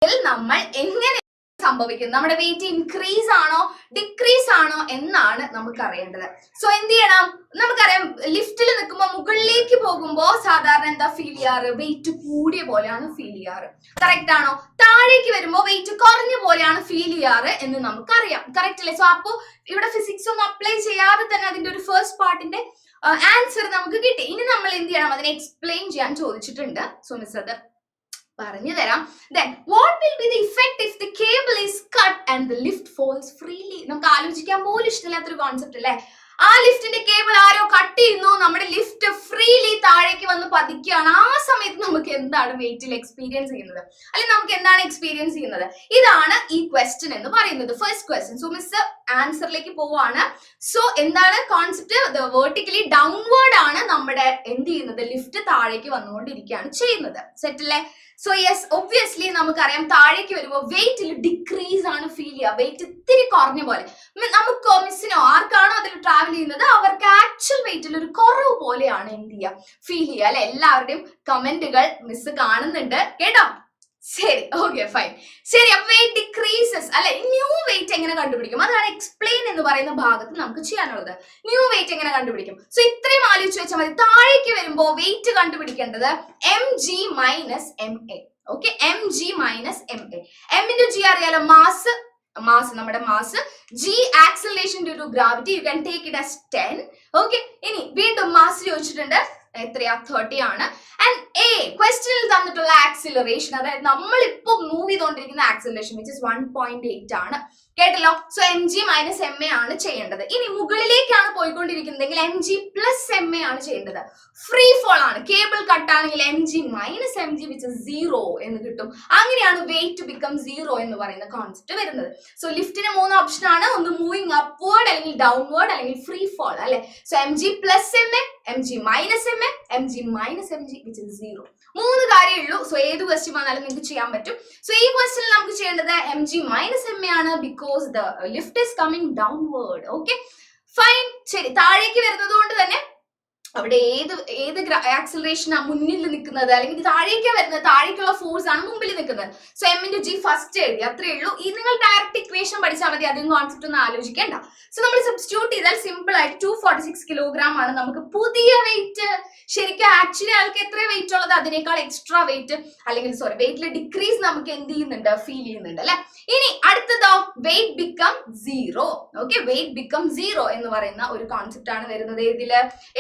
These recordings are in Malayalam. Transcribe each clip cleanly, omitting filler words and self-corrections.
നമ്മൾ എങ്ങനെ സംഭവിക്കുന്നത്, നമ്മുടെ വെയിറ്റ് ഇൻക്രീസ് ആണോ ഡിക്രീസ് ആണോ എന്നാണ് നമുക്ക് അറിയേണ്ടത്. സോ എന്ത് ചെയ്യണം, നമുക്കറിയാം ലിഫ്റ്റിൽ നിൽക്കുമ്പോൾ മുകളിലേക്ക് പോകുമ്പോൾ സാധാരണ എന്താ ഫീൽ ചെയ്യാറ്, വെയിറ്റ് കൂടിയ പോലെയാണ് ഫീൽ ചെയ്യാറ്. കറക്റ്റ് ആണോ? താഴേക്ക് വരുമ്പോൾ വെയിറ്റ് കുറഞ്ഞ പോലെയാണ് ഫീൽ ചെയ്യാറ് എന്ന് നമുക്കറിയാം. കറക്റ്റ് അല്ലേ? സോ അപ്പോൾ ഇവിടെ ഫിസിക്സ് ഒന്നും അപ്ലൈ ചെയ്യാതെ തന്നെ അതിന്റെ ഒരു ഫസ്റ്റ് പാർട്ടിന്റെ ആൻസർ നമുക്ക് കിട്ടി. ഇനി നമ്മൾ എന്ത് ചെയ്യണം, അതിനെ എക്സ്പ്ലെയിൻ ചെയ്യാൻ ചോദിച്ചിട്ടുണ്ട്. സോ മിസ് അത് പറഞ്ഞു തരാം. Then what will be the effect if the cable is cut and the lift falls freely? നമുക്ക് ആലോചിക്കാൻ പോലും ഇഷ്ടമില്ലാത്തൊരു കോൺസെപ്റ്റ് അല്ലേ. ആ ലിഫ്റ്റിന്റെ കേബിൾ ആരോ കട്ട് ചെയ്യുന്നു, നമ്മുടെ ലിഫ്റ്റ് ഫ്രീലി താഴേക്ക് വന്ന് പതിക്കുകയാണ്. ആ സമയത്ത് നമുക്ക് എന്താണ് വെയിറ്റിൽ എക്സ്പീരിയൻസ് ചെയ്യുന്നത്, അല്ലെങ്കിൽ നമുക്ക് എന്താണ് എക്സ്പീരിയൻസ് ചെയ്യുന്നത്? ഇതാണ് ഈ ക്വസ്റ്റ്യൻ എന്ന് പറയുന്നത്, ഫസ്റ്റ് ക്വസ്റ്റ്യൻ. സോ മിസ് ആൻസറിലേക്ക് പോവാണ്. സോ എന്താണ് കോൺസെപ്റ്റ്? വേർട്ടിക്കലി ഡൗൺവേർഡ് ആണ് നമ്മുടെ എന്ത് ചെയ്യുന്നത്, ലിഫ്റ്റ് താഴേക്ക് വന്നുകൊണ്ടിരിക്കുകയാണ് ചെയ്യുന്നത്. സെറ്റ് അല്ലേ? സോ യെസ്, ഒബ്വിയസ്ലി നമുക്കറിയാം താഴേക്ക് വരുമ്പോൾ വെയിറ്റിൽ ഡിക്രീസ് ആണ് ഫീൽ ചെയ്യുക, വെയിറ്റ് ഇത്തിരി കുറഞ്ഞ പോലെ. നമുക്കോ മിസ്സിനോ ആർക്കാണോ അതിൽ ട്രാവൽ ചെയ്യുന്നത് അവർക്ക് ആക്ച്വൽ വെയിറ്റിൽ ഒരു കുറവ് പോലെയാണ് എന്ത് ചെയ്യുക, ഫീൽ ചെയ്യുക അല്ലെ. എല്ലാവരുടെയും കമന്റുകൾ മിസ് കാണുന്നുണ്ട് കേട്ടോ. ശരി, ഓക്കെ ഫൈൻ. ശരി, അപ്പൊ വെയിറ്റ് ഡിക്രീസസ് അല്ലെ. ന്യൂ വെയിറ്റ് എങ്ങനെ കണ്ടുപിടിക്കും, അതാണ് എക്സ്പ്ലെയിൻ എന്ന് പറയുന്ന ഭാഗത്ത് നമുക്ക് ചെയ്യാനുള്ളത്. ന്യൂ വെയിറ്റ് എങ്ങനെ കണ്ടുപിടിക്കും? സോ ഇത്രയും ആലോചിച്ച് വെച്ചാൽ മതി. താഴേക്ക് വരുമ്പോൾ വെയിറ്റ് കണ്ടുപിടിക്കേണ്ടത് mg minus ma. Okay, mg minus ma. m into g അറിയാലോ, മാസ് നമ്മുടെ mass. g acceleration due to gravity, you can take it as 10. Okay, ഇനി വീണ്ടും മാസ് ചോദിച്ചിട്ടുണ്ട്, എത്രയാ? 30 ആണ്. ആൻഡ് എ ക്വസ്റ്റ്യനിൽ തന്നിട്ടുള്ള ആക്സിലറേഷൻ, അതായത് നമ്മൾ ഇപ്പൊ മൂവ് ചെയ്തുകൊണ്ടിരിക്കുന്ന ആക്സിലറേഷൻ വിച്ച് ഇസ് 1.8 ആണ്. കേട്ടല്ലോ? So M G minus M A ആണ് ചെയ്യേണ്ടത്. ഇനി മുകളിലേക്കാണ് പോയിക്കൊണ്ടിരിക്കുന്നതെങ്കിൽ M G plus M A ആണ് ചെയ്യേണ്ടത്. ഫ്രീ ഫോൾ ആണ്, കേബിൾ കട്ട് ആണെങ്കിൽ M G minus M G which is 0 എന്ന് കിട്ടും. അങ്ങനെയാണ് വെയിറ്റ് ബിക്കം 0 എന്ന് പറയുന്ന കോൺസെപ്റ്റ് വരുന്നത്. സോ ലിഫ്റ്റിന് 3 ഓപ്ഷൻ ആണ്, ഒന്ന് മൂവിങ് അപ്വേർഡ്, അല്ലെങ്കിൽ ഡൗൺവേർഡ്, അല്ലെങ്കിൽ ഫ്രീ ഫോൾ അല്ലെ. So M G plus M A, M G minus M A, M G minus M G which is 0. 3 കാര്യമേ ഉള്ളൂ. സോ ഏത് ക്വസ്റ്റ്യൻ വന്നാലും നിങ്ങൾക്ക് ചെയ്യാൻ പറ്റും. സോ ഈ ക്വസ്റ്റ്യനിൽ നമുക്ക് ചെയ്യേണ്ടത് M G minus M A ആണ്, because the lift is coming downward. Okay, fine. ശരി, താഴേക്ക് വരുന്നത് കൊണ്ട് തന്നെ അവിടെ ഏത് ആക്സിലറേഷൻ ആ മുന്നിൽ നിൽക്കുന്നത്, അല്ലെങ്കിൽ താഴേക്ക് വരുന്നത്, താഴേക്കുള്ള ഫോഴ്സ് ആണ് മുമ്പിൽ നിൽക്കുന്നത്. So M into G first എഴുതി, അത്രേ ഉള്ളൂ. ഈ നിങ്ങൾ ഡയറക്റ്റ് ഇക്വേഷൻ പഠിച്ചാൽ മതി, അതൊന്നും കോൺസെപ്റ്റ് ഒന്നും ആലോചിക്കേണ്ട. സോ നമ്മൾ സബ്സ്റ്റിറ്റ്യൂട്ട് ചെയ്താൽ സിമ്പിൾ ആയിട്ട് 246 കിലോഗ്രാം ആണ് നമുക്ക് പുതിയ വെയിറ്റ്. ശരിക്കും ആക്ച്വലി ആൾക്ക് എത്ര വെയിറ്റ് ഉള്ളത് അതിനേക്കാൾ എക്സ്ട്രാ വെയിറ്റ്, അല്ലെങ്കിൽ സോറി വെയിറ്റിൽ ഡിക്രീസ് നമുക്ക് എന്ത് ചെയ്യുന്നുണ്ട്, ഫീൽ ചെയ്യുന്നുണ്ട് അല്ലെ. ഇനി അടുത്തതോ weight become 0. Okay, weight become 0 എന്ന് പറയുന്ന ഒരു കോൺസെപ്റ്റ് ആണ് വരുന്നത്.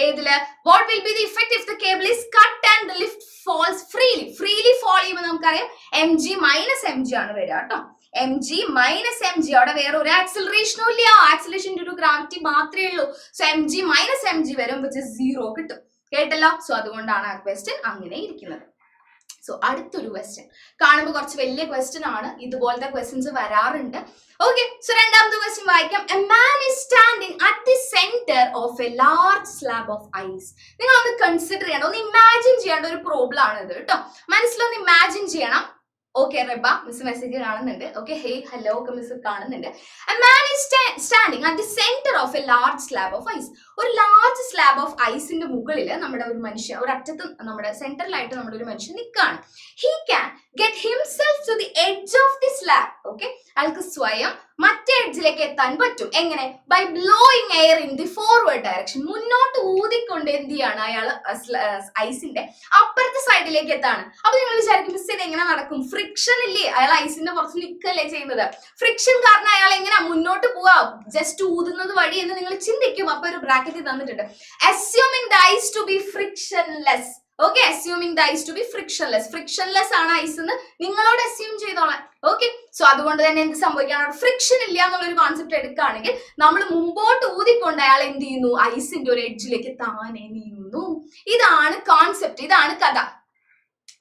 ഏതില് what will be the effect if the cable is cut and the lift falls freely fall ചെയ്യുമ്പോൾ നമുക്കറിയാം mg മൈനസ് mg ആണ് വരിക കേട്ടോ. mg മൈനസ് mg, അവിടെ വേറെ ഒരു ആക്സിലറേഷനും ഇല്ല, ആക്സിലറേഷൻ ഡ്യൂ ടു ഗ്രാവിറ്റി മാത്രമേ ഉള്ളൂ. സോ mg മൈനസ് mg വരും, which is 0 കിട്ടും. കേട്ടല്ലോ? സോ അതുകൊണ്ടാണ് ആ ക്വസ്റ്റ്യൻ അങ്ങനെ ഇരിക്കുന്നത്. സോ അടുത്തൊരു ക്വസ്റ്റ്യൻ കാണുമ്പോൾ കുറച്ച് വലിയ ക്വസ്റ്റ്യൻ ആണ്, ഇതുപോലത്തെ ക്വസ്റ്റ്യൻസ് വരാറുണ്ട്. ഓക്കെ, സോ രണ്ടാമത്തെ ക്വസ്റ്റ്യൻ വായിക്കാം. A man is standing at the centre of a large slab of ice. നിങ്ങൾ ഒന്ന് കൺസിഡർ ചെയ്യേണ്ട, ഒന്ന് ഇമാജിൻ ചെയ്യേണ്ട ഒരു പ്രോബ്ലം ആണ് ഇത് കേട്ടോ. മനസ്സിലൊന്ന് ഇമാജിൻ ചെയ്യണം. ഓക്കെ റെബ മിസ് മെസ്സേജ് കാണുന്നുണ്ട്. ഓക്കെ, ഹേയ് ഹലോ ഒക്കെ മിസ് കാണുന്നുണ്ട്. A man is standing at the centre of a large slab of ice. ഒരു ലാർജ് സ്ലാബ് ഓഫ് ഐസിന്റെ മുകളിൽ നമ്മുടെ ഒരു മനുഷ്യൻ, ഒരു അറ്റത്ത് നമ്മുടെ സെന്ററിലായിട്ട് നമ്മുടെ ഒരു മനുഷ്യൻ നിൽക്കുകയാണ്. He can get himself to the edge of the slab. Okay, അയാൾക്ക് സ്വയം മറ്റേ എഡ്ജിലേക്ക് എത്താൻ പറ്റും. എങ്ങനെ? By blowing air in the forward direction. മുന്നോട്ട് ഊതിക്കൊണ്ട് എന്ത് ചെയ്യാണ് അയാൾ ഐസിന്റെ അപ്പുറത്തെ സൈഡിലേക്ക് എത്താണ്. അപ്പൊ നിങ്ങൾ വിചാരിക്കും മിസ് ഇത് എങ്ങനെ നടക്കും? ഫ്രിക്ഷൻ ഇല്ലേ, അയാൾ ഐസിന്റെ പുറത്ത് നിൽക്കല്ലേ ചെയ്യുന്നത്. ഫ്രിക്ഷൻ കാരണം അയാൾ എങ്ങനെ മുന്നോട്ട് പോവാ, ജസ്റ്റ് ഊതുന്നത് വഴി എന്ന് നിങ്ങൾ ചിന്തിക്കും. അപ്പൊ ഒരു ബ്രാക്കറ്റ് തന്നിട്ടുണ്ട്, assuming the ice to be frictionless. Okay, assuming the ice to be frictionless. Frictionless ആണ് ഐസ് എന്ന് നിങ്ങളോട് അസ്യൂം ചെയ്തോളാം. ഓക്കെ, സോ അതുകൊണ്ട് തന്നെ എന്ത് സംഭവിക്കാണ്, ഫ്രിക്ഷൻ ഇല്ല എന്നുള്ളൊരു കോൺസെപ്റ്റ് എടുക്കുകയാണെങ്കിൽ നമ്മൾ മുമ്പോട്ട് ഊതിക്കൊണ്ട് അയാൾ എന്ത് ചെയ്യുന്നു, ഐസിന്റെ ഒരു എഡ്ജിലേക്ക് താനെ നീങ്ങുന്നു. ഇതാണ് കോൺസെപ്റ്റ്, ഇതാണ് കഥ.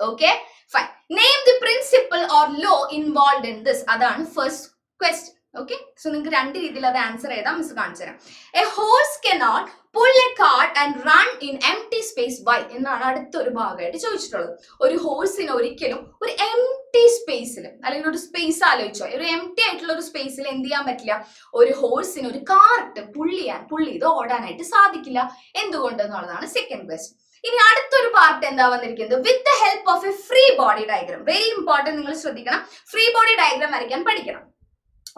Okay fine. Name the principle or law involve in this. അതാണ് ഫസ്റ്റ് ക്വസ്റ്റ്യൻ. ഓക്കെ, സോ നിങ്ങൾക്ക് രണ്ട് രീതിയിൽ അത് ആൻസർ ചെയ്താൽ മിസ് കാണിച്ചു തരാം. A horse cannot pull a cart and run in empty space why എന്നാണ് അടുത്തൊരു ഭാഗമായിട്ട് ചോദിച്ചിട്ടുള്ളത്. ഒരു ഹോഴ്സിന് ഒരിക്കലും ഒരു എംപ്റ്റി സ്പേസിൽ, അല്ലെങ്കിൽ ഒരു സ്പേസ് ആലോചിച്ചോ, ഒരു എംപ്റ്റി ആയിട്ടുള്ള ഒരു സ്പേസിൽ എന്ത് ചെയ്യാൻ പറ്റില്ല, ഒരു ഹോഴ്സിന് ഒരു കാർട്ട് പുള്ളി ചെയ്ത് ഓടാനായിട്ട് സാധിക്കില്ല. എന്തുകൊണ്ട് എന്നുള്ളതാണ് സെക്കൻഡ് ക്വസ്റ്റ്യൻ. ഇനി അടുത്തൊരു പാർട്ട് എന്താ വന്നിരിക്കുന്നത്, with the help of A free body diagram. Very important, നിങ്ങൾ ശ്രദ്ധിക്കണം, ഫ്രീ ബോഡി ഡയഗ്രാം വരയ്ക്കാൻ പഠിക്കണം.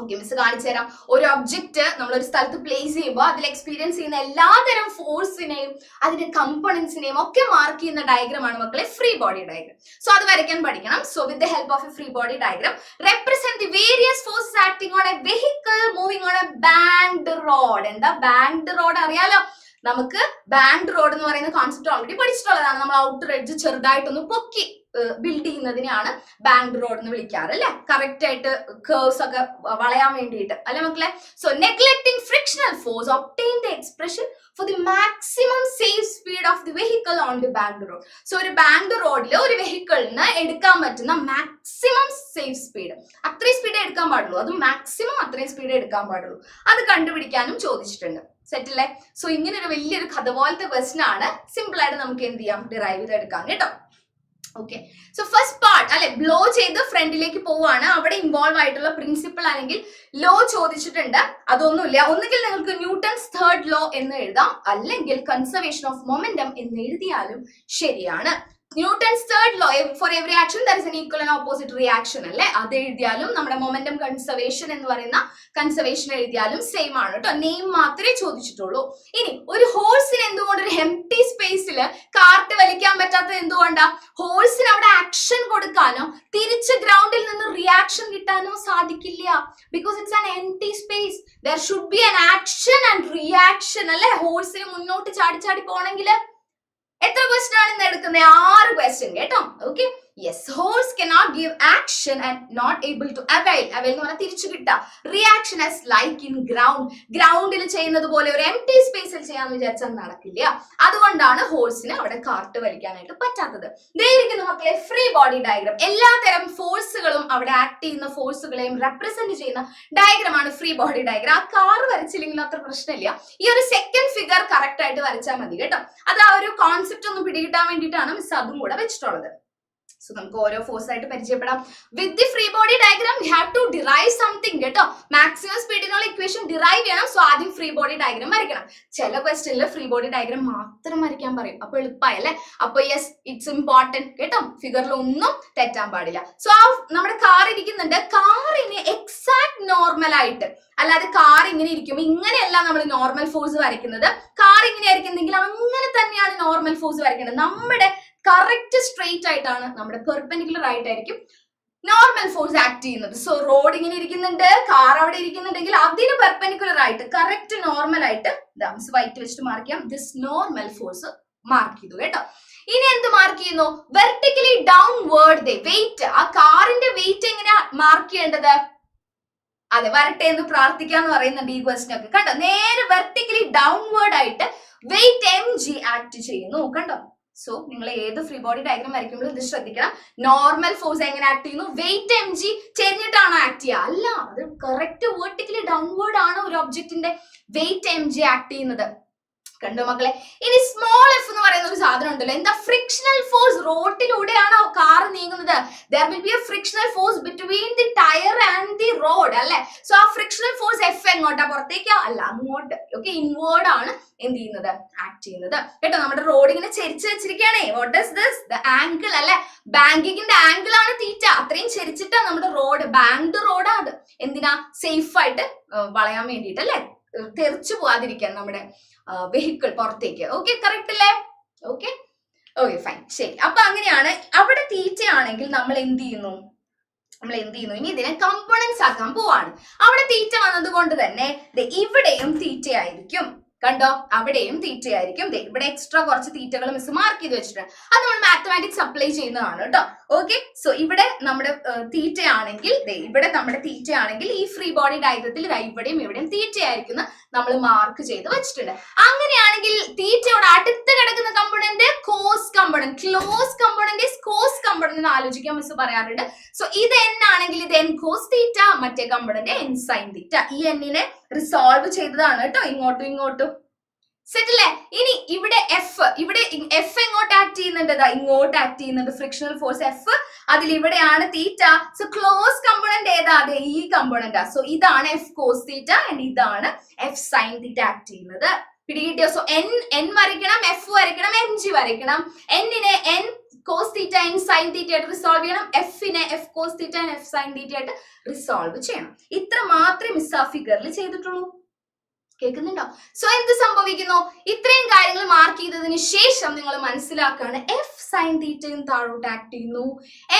ഓക്കെ, മിസ് കാണിച്ചു തരാം. ഒരു ഒബ്ജക്റ്റ് നമ്മൾ ഒരു സ്ഥലത്ത് പ്ലേസ് ചെയ്യുമ്പോൾ അതിൽ എക്സ്പീരിയൻസ് ചെയ്യുന്ന എല്ലാതരം ഫോഴ്സിനെയും അതിന്റെ കമ്പോണൻസിനെയും ഒക്കെ മാർക്ക് ചെയ്യുന്ന ഡയഗ്രാമാണ് മക്കളെ ഫ്രീ ബോഡി ഡയഗ്രാം. സോ അത് വരയ്ക്കാൻ പഠിക്കണം. So with the help of A free body diagram represent the various forces acting on A vehicle moving on A banked road. എന്താ ബാങ്ക്ഡ് റോഡ് അറിയാലോ, നമുക്ക് ബാങ്ക്ഡ് റോഡ് എന്ന് പറയുന്ന കോൺസെപ്റ്റ് ഓൾറെഡി പഠിച്ചിട്ടുള്ളതാണ്. നമ്മൾ ഔട്ടർ എഡ്ജ് ചെറുതായിട്ടൊന്ന് പൊക്കി ബിൽഡ് ചെയ്യുന്നതിനെയാണ് ബാങ്ക്ഡ് റോഡ് എന്ന് വിളിക്കാറ് അല്ലെ, കറക്റ്റ് ആയിട്ട് കേർവ്സ് ഒക്കെ വളയാൻ വേണ്ടിയിട്ട് അല്ലെ മക്കളെ. So neglecting frictional force obtain the expression for the maximum safe speed of the vehicle on the banked road. So ഒരു ബാങ്ക്ഡ് റോഡിൽ ഒരു വെഹിക്കിളിന് എടുക്കാൻ പറ്റുന്ന മാക്സിമം സേഫ് സ്പീഡ്, അത്രയും സ്പീഡ് എടുക്കാൻ പാടുള്ളൂ, അത് മാക്സിമം അത്രയും സ്പീഡ് എടുക്കാൻ പാടുള്ളൂ, അത് കണ്ടുപിടിക്കാനും ചോദിച്ചിട്ടുണ്ട്. സെറ്റ് അല്ലേ? സോ ഇങ്ങനെ ഒരു വലിയൊരു കഥ പോലത്തെ ക്വസ്റ്റൻ ആണ്. സിമ്പിൾ ആയിട്ട് നമുക്ക് എന്ത് ചെയ്യാം, ഡിറൈവ് ചെയ്തെടുക്കാം കേട്ടോ. ഓക്കെ, സോ ഫസ്റ്റ് പാർട്ട് അല്ലെ, ബ്ലോ ചെയ്ത് ഫ്രണ്ടിലേക്ക് പോവാണ്. അവിടെ ഇൻവോൾവ് ആയിട്ടുള്ള പ്രിൻസിപ്പിൾ അല്ലെങ്കിൽ ലോ ചോദിച്ചിട്ടുണ്ട്. അതൊന്നുമില്ല, ഒന്നുകിൽ നിങ്ങൾക്ക് ന്യൂട്ടൺസ് തേർഡ് ലോ എന്ന് എഴുതാം, അല്ലെങ്കിൽ കൺസർവേഷൻ ഓഫ് മൊമെന്റം എന്ന് എഴുതിയാലും ശരിയാണ്. Newton's third law, for every action there is an equal and opposite reaction അല്ലെ, അത് എഴുതിയാലും നമ്മുടെ മൊമെന്റം കൺസർവേഷൻ എന്ന് പറയുന്ന കൺസർവേഷൻ എഴുതിയാലും സെയിം ആണ് കേട്ടോ. നെയിം മാത്രമേ ചോദിച്ചിട്ടുള്ളൂ. ഇനി ഒരു ഹോഴ്സിന് എന്തുകൊണ്ട് ഒരു എംപ്റ്റി സ്പേസിൽ കാർട്ട് വലിക്കാൻ പറ്റാത്തത് എന്തുകൊണ്ടാ? ഹോഴ്സിന് അവിടെ ആക്ഷൻ കൊടുക്കാനോ തിരിച്ച് ഗ്രൗണ്ടിൽ നിന്ന് റിയാക്ഷൻ കിട്ടാനോ സാധിക്കില്ല. Because it's an empty space, there should be an action and reaction അല്ലെ. ഹോഴ്സിന് മുന്നോട്ട് ചാടി ചാടി പോണെങ്കിൽ എത്ര ക്വസ്റ്റൻ ആണ് ഇന്ന് എടുക്കുന്നത്? 6 ക്വസ്റ്റ്യൻ കേട്ടോ. Okay, yes, horse cannot give action and not able to avail എന്ന് പറഞ്ഞാൽ തിരിച്ചു കിട്ടുക. Reaction as like in ground, ഗ്രൗണ്ടിൽ ചെയ്യുന്നത് പോലെ ഒരു എംപ്റ്റി സ്പേസിൽ ചെയ്യാന്ന് വിചാരിച്ചാൽ നടക്കില്ല. അതുകൊണ്ടാണ് ഹോഴ്സിന് അവിടെ കാർട്ട് വലിക്കാനായിട്ട് പറ്റാത്തത്. ഇതായിരിക്കുന്നു മക്കളെ ഫ്രീ ബോഡി ഡയഗ്രാം. എല്ലാതരം ഫോഴ്സുകളും അവിടെ ആക്ട് ചെയ്യുന്ന ഫോഴ്സുകളെയും റെപ്രസെന്റ് ചെയ്യുന്ന ഡയഗ്രാമാണ് ഫ്രീ ബോഡി ഡയഗ്രാം. ആ കാർ വരച്ചില്ലെങ്കിലും അത്ര പ്രശ്നമില്ല, ഈ ഒരു സെക്കൻഡ് ഫിഗർ കറക്റ്റ് ആയിട്ട് വരച്ചാൽ മതി കേട്ടോ. അത് ആ ഒരു കോൺസെപ്റ്റ് ഒന്ന് പിടികിട്ടാൻ വേണ്ടിയിട്ടാണ് മിസ് അതും കൂടെ വെച്ചിട്ടുള്ളത്. സോ നമുക്ക് ഓരോ ഫോഴ്സ് ആയിട്ട് പരിചയപ്പെടാം. With the free body diagram you have to derive something കേട്ടോ. മാക്സിമം സ്പീഡിനുള്ള ഇക്വേഷൻ ഡിറൈവ് ചെയ്യണം. സോ ആദ്യം ഫ്രീ ബോഡി ഡയഗ്രാം വരയ്ക്കണം. ചില ക്വസ്റ്റ്യനിൽ ഫ്രീ ബോഡി ഡയഗ്രാം മാത്രം വരയ്ക്കാൻ പറയും, അപ്പൊ എളുപ്പമായി അല്ലെ. അപ്പൊ യെസ്, ഇറ്റ്സ് ഇമ്പോർട്ടന്റ് കേട്ടോ, ഫിഗറിൽ ഒന്നും തെറ്റാൻ പാടില്ല. സോ ആ നമ്മുടെ കാർ ഇരിക്കുന്നുണ്ട്, കാറിന് എക്സാക്ട് നോർമൽ ആയിട്ട്, അല്ലാതെ കാർ ഇങ്ങനെ ഇരിക്കുമ്പോൾ ഇങ്ങനെയല്ല നമ്മൾ നോർമൽ ഫോഴ്സ് വരയ്ക്കുന്നത്. കാർ ഇങ്ങനെ ആയിരിക്കുന്നെങ്കിൽ അങ്ങനെ തന്നെയാണ് നോർമൽ ഫോഴ്സ് വരയ്ക്കേണ്ടത്. നമ്മുടെ കറക്റ്റ് സ്ട്രെയിറ്റ് ആയിട്ടാണ്, നമ്മുടെ പെർപെൻഡിക്കുലർ ആയിട്ടായിരിക്കും നോർമൽ ഫോഴ്സ് ആക്ട് ചെയ്യുന്നത്. സോ റോഡ് ഇങ്ങനെ ഇരിക്കുന്നുണ്ട്, കാർ അവിടെ ഇരിക്കുന്നുണ്ടെങ്കിൽ അതിന് പെർപെൻഡിക്കുലർ ആയിട്ട് കറക്റ്റ് നോർമൽ ആയിട്ട് വൈറ്റ് വെച്ചിട്ട് മാർക്ക് ചെയ്യാം. ദിസ് നോർമൽ ഫോഴ്സ് മാർക്ക് ചെയ്തു കേട്ടോ. ഇനി എന്ത് മാർക്ക് ചെയ്യുന്നു? വെർട്ടിക്കലി ഡൗൺവേർഡ് ദേ വെയിറ്റ്. ആ കാറിന്റെ വെയിറ്റ് എങ്ങനെയാ മാർക്ക് ചെയ്യേണ്ടത്? അതെ, വരട്ടെ എന്ന് പ്രാർത്ഥിക്കാന്ന് പറയുന്നുണ്ട് ഈ ക്വസ്റ്റ്യൻ ഒക്കെ കണ്ടോ. നേരെ വെർട്ടിക്കലി ഡൗൺവേർഡ് ആയിട്ട് വെയിറ്റ് mg ആക്ട് ചെയ്യുന്നു കണ്ടോ. സോ നിങ്ങൾ ഏത് ഫ്രീ ബോഡി ഡയഗ്രാം വരയ്ക്കുമ്പോഴും ഇത് ശ്രദ്ധിക്കണം. നോർമൽ ഫോഴ്സ് എങ്ങനെ ആക്ട് ചെയ്യുന്നു? വെയിറ്റ് mg ചെരിഞ്ഞിട്ടാണോ ആക്ട് ചെയ്യുക? അല്ല, അത് കറക്റ്റ് വെർട്ടിക്കലി ഡൗൺവേർഡ് ആണ് ഒരു ഒബ്ജക്റ്റിന്റെ വെയിറ്റ് mg ആക്ട് ചെയ്യുന്നത്. കണ്ടോ മക്കളെ. ഇനി സ്മോൾ എഫ് എന്ന് പറയുന്ന ഒരു സാധനം ഉണ്ടല്ലോ, എന്താ? Frictional force. റോഡിലൂടെയാണോ കാർ നീങ്ങുന്നത്? there will be a frictional force between the tire and the road അല്ലെ. സോ ആ ഫ്രിക്ഷണൽ ഫോഴ്സ് എഫ് എങ്ങോട്ടാ? പുറത്തേക്കാ? അല്ല, അങ്ങോട്ട്. ഓക്കെ, ഇൻവേർഡ് ആണ് എന്ത് ചെയ്യുന്നത്? ആക്ട് ചെയ്യുന്നത് കേട്ടോ. നമ്മുടെ റോഡ് ഇങ്ങനെ ചെരിച്ച് വെച്ചിരിക്കുകയാണേ. What is this? The angle അല്ലെ. ബാങ്കിങ്ങിന്റെ ആംഗിൾ ആണ് തീറ്റ. അത്രയും ചെരിച്ചിട്ടാ നമ്മുടെ റോഡ്, ബാങ്ക്ഡ് റോഡാ അത്. എന്തിനാ? സേഫ് ആയിട്ട് വളയാൻ വേണ്ടിയിട്ട് അല്ലെ, തെറിച്ചു പോവാതിരിക്കാൻ നമ്മുടെ വെഹിക്കിൾ പുറത്തേക്ക്. ഓക്കെ, കറക്റ്റ് അല്ലേ? ഓക്കെ ഓക്കെ, ഫൈൻ, ശരി. അപ്പൊ അങ്ങനെയാണ്. അവിടെ തീറ്റ ആണെങ്കിൽ നമ്മൾ എന്ത് ചെയ്യുന്നു? ഇനി ഇതിനെ കമ്പോണൻസ് ആക്കാൻ പോവാണ്. അവിടെ തീറ്റ വന്നത് കൊണ്ട് തന്നെ ഇവിടെയും തീറ്റ ആയിരിക്കും. കണ്ടോ, അവിടെയും തീറ്റയായിരിക്കും. ഇവിടെ എക്സ്ട്രാ കുറച്ച് തീറ്റകൾ മിസ് മാർക്ക് ചെയ്ത് വെച്ചിട്ടുണ്ട്. അത് നമ്മൾ മാത്തമാറ്റിക്സ് അപ്ലൈ ചെയ്യുന്നതാണ് കേട്ടോ. ഓക്കെ, സോ ഇവിടെ നമ്മുടെ തീറ്റയാണെങ്കിൽ, ഇവിടെ നമ്മുടെ തീറ്റയാണെങ്കിൽ ഈ ഫ്രീ ബോഡി ഡയഗ്രത്തിൽ ഇവിടെയും തീറ്റയായിരിക്കും നമ്മൾ മാർക്ക് ചെയ്ത് വെച്ചിട്ടുണ്ട്. അങ്ങനെയാണെങ്കിൽ തീറ്റയോട് അടുത്ത് കിടക്കുന്ന component cos component, close component cos component എന്ന് ആലോചിക്കാൻ മിസ് പറയാറുണ്ട്. സോ ഇത് n ആണെങ്കിൽ ഇത് n കോസ് തീറ്റ, മറ്റേ കമ്പോണന്റ് n സൈൻ തീറ്റ. ഈ n-നെ റിസോൾവ് ചെയ്തതാണ് കേട്ടോ, ഇങ്ങോട്ടും. സെറ്റ് അല്ലേ? ഇനി ഇവിടെ എഫ് എങ്ങോട്ട് ആക്ട് ചെയ്യുന്നുണ്ട്? ഇങ്ങോട്ട് ആക്ട് ചെയ്യുന്നുണ്ട് ഫ്രിക്ഷണൽ ഫോഴ്സ് എഫ്. അതിൽ ഇവിടെയാണ് തീറ്റ. സോ ക്ലോസ് കമ്പോണന്റ് ഏതാ? അതെ, ഈ കമ്പോണന്റാ. സോ ഇതാണ് എഫ് കോസ് തീറ്റ ആൻഡ് ഇതാണ് എഫ് സൈൻ തീറ്റ ആക്ട് ചെയ്യുന്നത്. പിടികിട്ടിയോ? സോ n വരയ്ക്കണം, f വരയ്ക്കണം, mg വരയ്ക്കണം. n-നെ n cos theta n sin theta ആയിട്ട് റിസോൾവ് ചെയ്യണം, f-നെ f cos theta n f sin theta ആയിട്ട് റിസോൾവ് ചെയ്യണം. ഇത്ര മാത്രമേ മിസ് ആ ഫിഗറിൽ ചെയ്തിട്ടുള്ളൂ. കേൾക്കുന്നുണ്ടോ? സോ എന്ത് സംഭവിക്കുന്നു? ഇത്രയും കാര്യങ്ങൾ മാർക്ക് ചെയ്തതിന് ശേഷം നിങ്ങൾ മനസ്സിലാക്കുകയാണ് എഫ് സൈൻ തീറ്റയും താഴോട്ട് ആക്ട് ചെയ്യുന്നു,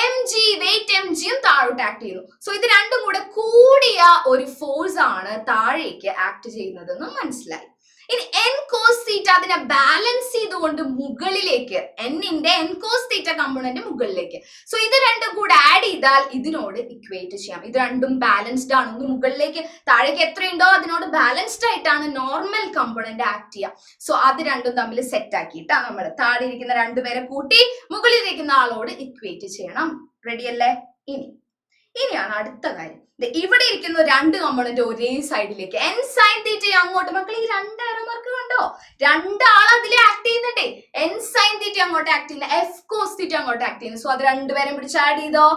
എം ജി വെയിറ്റ് എം ജിയും താഴോട്ട് ആക്ട് ചെയ്യുന്നു. സോ ഇത് രണ്ടും കൂടെ കൂടിയ ഒരു ഫോഴ്സ് ആണ് താഴേക്ക് ആക്ട് ചെയ്യുന്നതെന്ന് മനസ്സിലായി. ഇനി എൻ കോസ് തീറ്റ അതിനെ ബാലൻസ് ചെയ്തുകൊണ്ട് മുകളിലേക്ക്, എന്നിന്റെ എൻ കോസ് തീറ്റ കമ്പോണന്റ് മുകളിലേക്ക്. സോ ഇത് രണ്ടും കൂടെ ആഡ് ചെയ്താൽ ഇതിനോട് ഇക്വേറ്റ് ചെയ്യാം. ഇത് രണ്ടും ബാലൻസ്ഡ് ആണ്. ഒന്ന് മുകളിലേക്ക് താഴേക്ക് എത്രയുണ്ടോ അതിനോട് ബാലൻസ്ഡ് ആയിട്ടാണ് നോർമൽ കമ്പോണന്റ് ആക്ട് ചെയ്യുക. സോ അത് രണ്ടും തമ്മിൽ സെറ്റ് ആക്കിയിട്ടാ നമ്മൾ താഴെ ഇരിക്കുന്ന രണ്ടുപേരെ കൂട്ടി മുകളിലിരിക്കുന്ന ആളോട് ഇക്വേറ്റ് ചെയ്യണം. റെഡി അല്ലേ? ഇനിയാണ് അടുത്ത കാര്യം. ഇവിടെ ഇരിക്കുന്ന രണ്ട് കമ്പോണന്റ് ഒരേ സൈഡിലേക്ക്, എൻ സൈൻ തീറ്റ അങ്ങോട്ട്. മക്കൾ ഈ രണ്ട് ആരോ മാർക്ക് കണ്ടോ? രണ്ടാൾ അതിൽ ആക്ട് ചെയ്യുന്നുണ്ടേ. എൻ സൈൻ തീറ്റ അങ്ങോട്ട് ആക്ട് ചെയ്യുന്നത്, എഫ് കോസ് തീറ്റ അങ്ങോട്ട് ആക്ട് ചെയ്യുന്നത്. സോ അത് രണ്ടുപേരും പിടിച്ച് ആഡ് ചെയ്തോ.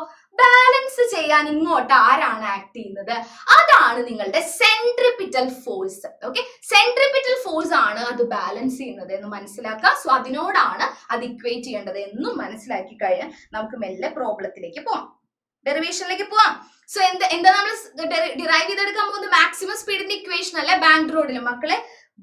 ബാലൻസ് ചെയ്യാൻ ഇങ്ങോട്ട് ആരാണ് ആക്ട് ചെയ്യുന്നത്? അതാണ് നിങ്ങളുടെ centripetal force. Okay, centripetal force ആണ് അത് ബാലൻസ് ചെയ്യുന്നത് എന്ന് മനസ്സിലാക്കുക. സോ അതിനോടാണ് അത് ഇക്വേറ്റ് ചെയ്യേണ്ടത് എന്നും മനസ്സിലാക്കി കഴിഞ്ഞാൽ നമുക്ക് മെല്ലെ പ്രോബ്ലത്തിലേക്ക് പോവാം, ഡെറിവേഷനിലേക്ക് പോവാം. സോ എന്താ നമ്മൾ ഡിറൈവ് ചെയ്തെടുക്കാൻ പോകുന്നത്? മാക്സിമം സ്പീഡിന്റെ ഇക്വേഷൻ അല്ലെ ബാങ്ക് റോഡിൽ. മക്കളെ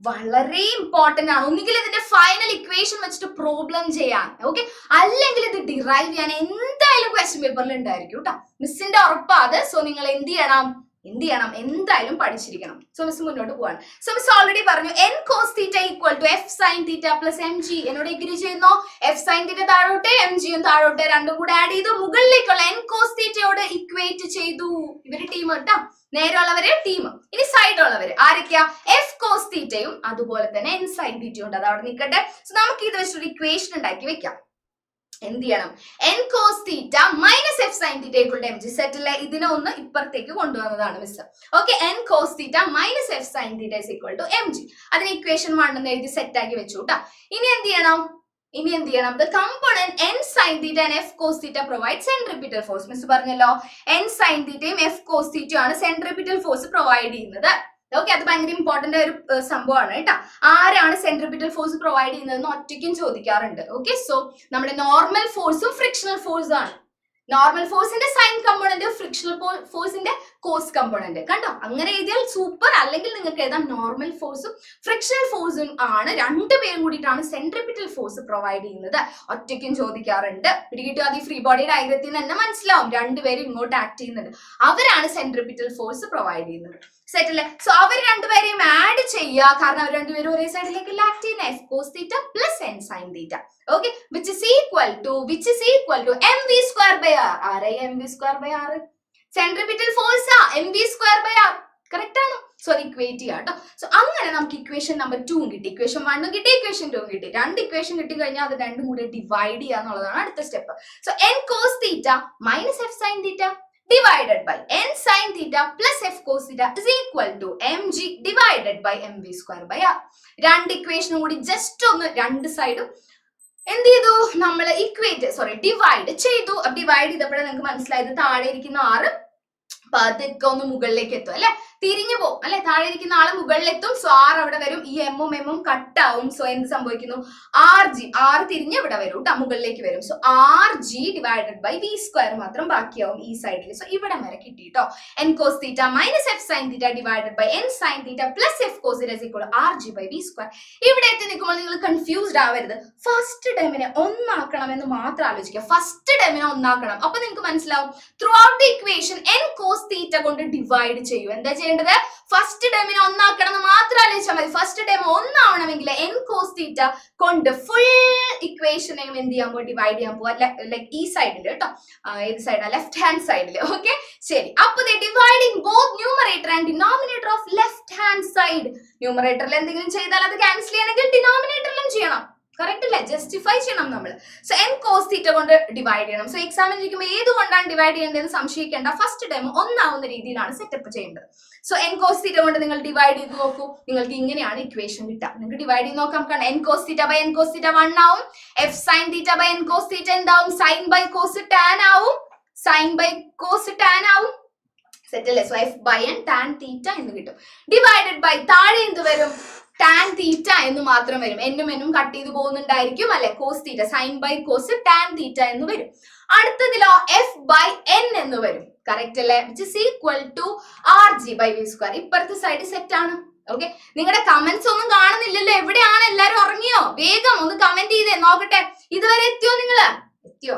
വളരെ ഇമ്പോർട്ടന്റ് ആണ്. ഒന്നുകിൽ ഇതിന്റെ ഫൈനൽ ഇക്വേഷൻ വെച്ചിട്ട് പ്രോബ്ലം ചെയ്യാൻ, ഓക്കെ, അല്ലെങ്കിൽ ഇത് ഡിറൈവ് ചെയ്യാൻ എന്തായാലും ക്വസ്റ്റ്യൻ പേപ്പറിൽ ഉണ്ടായിരിക്കും കേട്ടോ. മിസ്സിന്റെ ഉറപ്പാത്. സോ നിങ്ങൾ എന്ത് ചെയ്യണം? എന്തായാലും പഠിച്ചിരിക്കണം. സോ മിസ് മുന്നോട്ട് പോവാണ്. സോ മിസ് ഓൾറെഡി പറഞ്ഞു N cos theta equal to F sine theta plus M G. എന്നോട് എഗ്രി ചെയ്യുന്നോ? എഫ് സൈൻ തീറ്റ താഴോട്ടെ, എം ജിയും താഴോട്ടെ, രണ്ടും കൂടെ ആഡ് ചെയ്തു മുകളിലേക്കുള്ള എൻ കോസ് തീറ്റയോട് ഇക്വേറ്റ് ചെയ്തു. ഇവര് ടീം കേട്ടോ, നേരെയുള്ളവര് ടീം. ഇനി സൈഡ് ഉള്ളവര് ആരൊക്കെയാ? എഫ് കോസ് തീറ്റയും അതുപോലെ തന്നെ എൻ സൈൻ തീറ്റയും ഉണ്ട്. അത് അവിടെ നിൽക്കട്ടെ. സോ നമുക്ക് ഇത് വെച്ചൊരു ഇക്വേഷൻ ഉണ്ടാക്കി വെക്കാം. എന്ത് ചെയ്യണം? N cos theta minus F sine theta equal to M G. സെറ്റിലെ ഇതിനെ ഒന്ന് ഇപ്പുറത്തേക്ക് കൊണ്ടുവന്നതാണ് miss. Okay, N cos theta minus F sine theta is equal to M G. അതിന് ഇക്വേഷൻ 1 എന്ന് എഴുതി സെറ്റ് ആക്കി വെച്ചു കേട്ടോ. ഇനി എന്ത് ചെയ്യണം? The component n sin theta and f cos theta provide centripetal force. Miss പറഞ്ഞല്ലോ n sin theta f cos theta ആണ് centripetal force പ്രൊവൈഡ് ചെയ്യുന്നത്. ഓക്കെ, അത് ഭയങ്കര ഇമ്പോർട്ടന്റ് ഒരു സംഭവമാണ് കേട്ടോ. ആരാണ് സെൻട്രിപിറ്റൽ ഫോഴ്സ് പ്രൊവൈഡ് ചെയ്യുന്നതെന്ന് ഒറ്റയ്ക്കും ചോദിക്കാറുണ്ട്. ഓക്കെ, സോ നമ്മുടെ നോർമൽ ഫോഴ്സും ഫ്രിക്ഷണൽ ഫോഴ്സും ആണ്. നോർമൽ ഫോഴ്സിന്റെ സൈൻ കമ്പോണന്റ്, ഫ്രിക്ഷണൽ ഫോഴ്സിന്റെ കോസ് കമ്പോണന്റ്. കണ്ടോ? അങ്ങനെ എഴുതിയാൽ സൂപ്പർ. അല്ലെങ്കിൽ നിങ്ങൾക്ക് എഴുതാം നോർമൽ ഫോഴ്സും ഫ്രിക്ഷണൽ ഫോഴ്സും ആണ് രണ്ടുപേരും കൂടിയിട്ടാണ് സെൻട്രിപിറ്റൽ ഫോഴ്സ് പ്രൊവൈഡ് ചെയ്യുന്നത്. ഒറ്റയ്ക്കും ചോദിക്കാറുണ്ട്. പിടികിട്ടും. അത് ഈ ഫ്രീ ബോഡി ഡയഗ്രത്തിൽ നിന്ന് തന്നെ മനസ്സിലാവും. രണ്ടുപേരും ഇങ്ങോട്ട് ആക്ട് ചെയ്യുന്നുണ്ട്. അവരാണ് സെൻട്രിപിറ്റൽ ഫോഴ്സ് പ്രൊവൈഡ് ചെയ്യുന്നത്. സെറ്റ് അല്ലേ? സോ അവർ രണ്ടുപേരെയും ആഡ് ചെയ്യുക. കാരണം അവർ രണ്ടുപേരും ഒരേ സൈഡിലേക്ക് ആക്ട് ചെയ്യുന്ന F cos theta plus N sine theta. Okay, which is equal to mv square by r. ആരായി mv square by r? Centripetal force ആ mv square by r. Correct ആണോ? സോ അത് ഇക്വേറ്റ് ചെയ്യാം കേട്ടോ. സോ അങ്ങനെ നമുക്ക് ഇക്വേഷൻ നമ്പർ 2 കിട്ടി, ഇക്വേഷൻ 1 കിട്ടി, ഇക്വേഷൻ 2 കിട്ടി. രണ്ട് ഇക്വേഷൻ കിട്ടി കഴിഞ്ഞാൽ അത് രണ്ടും കൂടെ ഡിവൈഡ് ചെയ്യുക എന്നുള്ളതാണ് അടുത്ത step. So N cos theta minus F sine theta divided by n sin theta plus f cos theta is equal to mg divided by mv square by r. രണ്ട് ഇക്വേഷനും കൂടി ജസ്റ്റ് ഒന്ന് രണ്ട് സൈഡും എന്ത് ചെയ്തു? നമ്മൾ ഡിവൈഡ് ചെയ്തു. ഡിവൈഡ് ചെയ്തപ്പോഴേ നിങ്ങൾക്ക് മനസ്സിലായത് താഴെ ഇരിക്കുന്ന ആറ് പതുക്കെ ഒന്ന് മുകളിലേക്ക് എത്തും അല്ലെ, തിരിഞ്ഞു പോകും അല്ലെ. താഴെ ഇരിക്കുന്ന ആള് മുകളിലെത്തും. സോ ആർ അവിടെ വരും, ഈ എമ്മും എമ്മും കട്ടാവും. സോ എന്ത് സംഭവിക്കുന്നു? ആർ തിരിഞ്ഞ് ഇവിടെ വരും കേട്ടോ, മുകളിലേക്ക് വരും. So R G divided by V square മാത്രം ബാക്കിയാവും ഈ സൈഡിൽ. സോ ഇവിടെ വരെ കിട്ടി കേട്ടോ. N cos theta minus F sine theta divided by N sine theta plus F cos theta equal R G by V square. ഇവിടെ എത്തി നിൽക്കുമ്പോൾ നിങ്ങൾ കൺഫ്യൂസ്ഡ് ആവരുത്. ഫസ്റ്റ് ടേമിനെ ഒന്നാക്കണം എന്ന് മാത്രം ആലോചിക്കുക. ഫസ്റ്റ് ടേമിനെ ഒന്നാക്കണം. അപ്പൊ നിങ്ങൾക്ക് മനസ്സിലാവും throughout the equation N cos theta കൊണ്ട് ഡിവൈഡ് ചെയ്യൂ. എന്താ ചെയ്യേണ്ടത്? ഫസ്റ്റ് ടേമിനെ ഒന്നാക്കണം എന്ന് മാത്രം ആലോചിച്ചാൽ മതി. ഫസ്റ്റ് ടേം ഒന്നാവണമെങ്കിൽ എൻ കോസ് തീറ്റ കൊണ്ട് ഫുൾ ഇക്വേഷനെ എന്ത് ചെയ്യാൻ പോകും? ഡിവൈഡ് ചെയ്യാൻ പോവാ. ലൈക്ക് ഈ സൈഡിൽ കേട്ടോ. ഏത് സൈഡാ? ലെഫ്റ്റ് ഹാൻഡ് സൈഡിൽ. ഓക്കെ, ശരി. അപ്പൊ dividing both numerator and denominator of left hand side. ന്യൂമറേറ്ററിൽ എന്തെങ്കിലും ചെയ്താൽ അത് ക്യാൻസൽ ചെയ്യണമെങ്കിൽ ഡിനോമിനേറ്ററിലും ചെയ്യണം. കറക്റ്റ് അല്ലേ? ജസ്റ്റിഫൈ ചെയ്യണം നമ്മൾ. സോ എൻ കോസ് തീറ്റ കൊണ്ട് ഡിവൈഡ് ചെയ്യണം. സോ എക്സാമിന് ഇരിക്കുമ്പോൾ ഏതുകൊണ്ടാണ് ഡിവൈഡ് ചെയ്യേണ്ടതെന്ന് സംശയിക്കേണ്ട. ഫസ്റ്റ് ടൈം ഒന്നാവുന്ന രീതിയിലാണ് സെറ്റപ്പ് ചെയ്യേണ്ടത്. സോ എൻ കോസ് തീറ്റ കൊണ്ട് നിങ്ങൾ ഡിവൈഡ് ചെയ്ത് നോക്കൂ. നിങ്ങൾക്ക് ഇങ്ങനെയാണ് ഇക്വേഷൻ കിട്ടുക. നിങ്ങൾക്ക് ഡിവൈഡ് ചെയ്ത് നോക്കാം. കാരണം N cos theta by N cos theta 1 ആവും. F sine theta by N cos theta എന്താവും? സൈൻ ബൈ കോസ് ടാൻ ആവും. സൈൻ ബൈ കോസ് ടാൻ ആവും. സെറ്റ് അല്ലേ? So F by N tan theta എന്ന് കിട്ടും. ഡിവൈഡഡ് ബൈ താഴെ എന്ത് വരും? ടാൻ തീറ്റ എന്ന് മാത്രം വരും. എന്നും കട്ട് ചെയ്ത് പോകുന്നുണ്ടായിരിക്കും അല്ലെ. Cos theta, sine by cos tan theta എന്ന് വരും. അടുത്തതിലോ എഫ് ബൈ എൻ എന്ന് വരും. കറക്റ്റ് അല്ലേ? Which is equal to R G by V square. ഇപ്പുറത്തെ സൈഡ് സെറ്റ് ആണ്. ഓക്കെ, നിങ്ങളുടെ കമന്റ്സ് ഒന്നും കാണുന്നില്ലല്ലോ. എവിടെയാണ്? എല്ലാരും ഉറങ്ങിയോ? വേഗം ഒന്ന് കമന്റ് ചെയ്തേ നോക്കട്ടെ. ഇതുവരെ എത്തിയോ? നിങ്ങള് എത്തിയോ?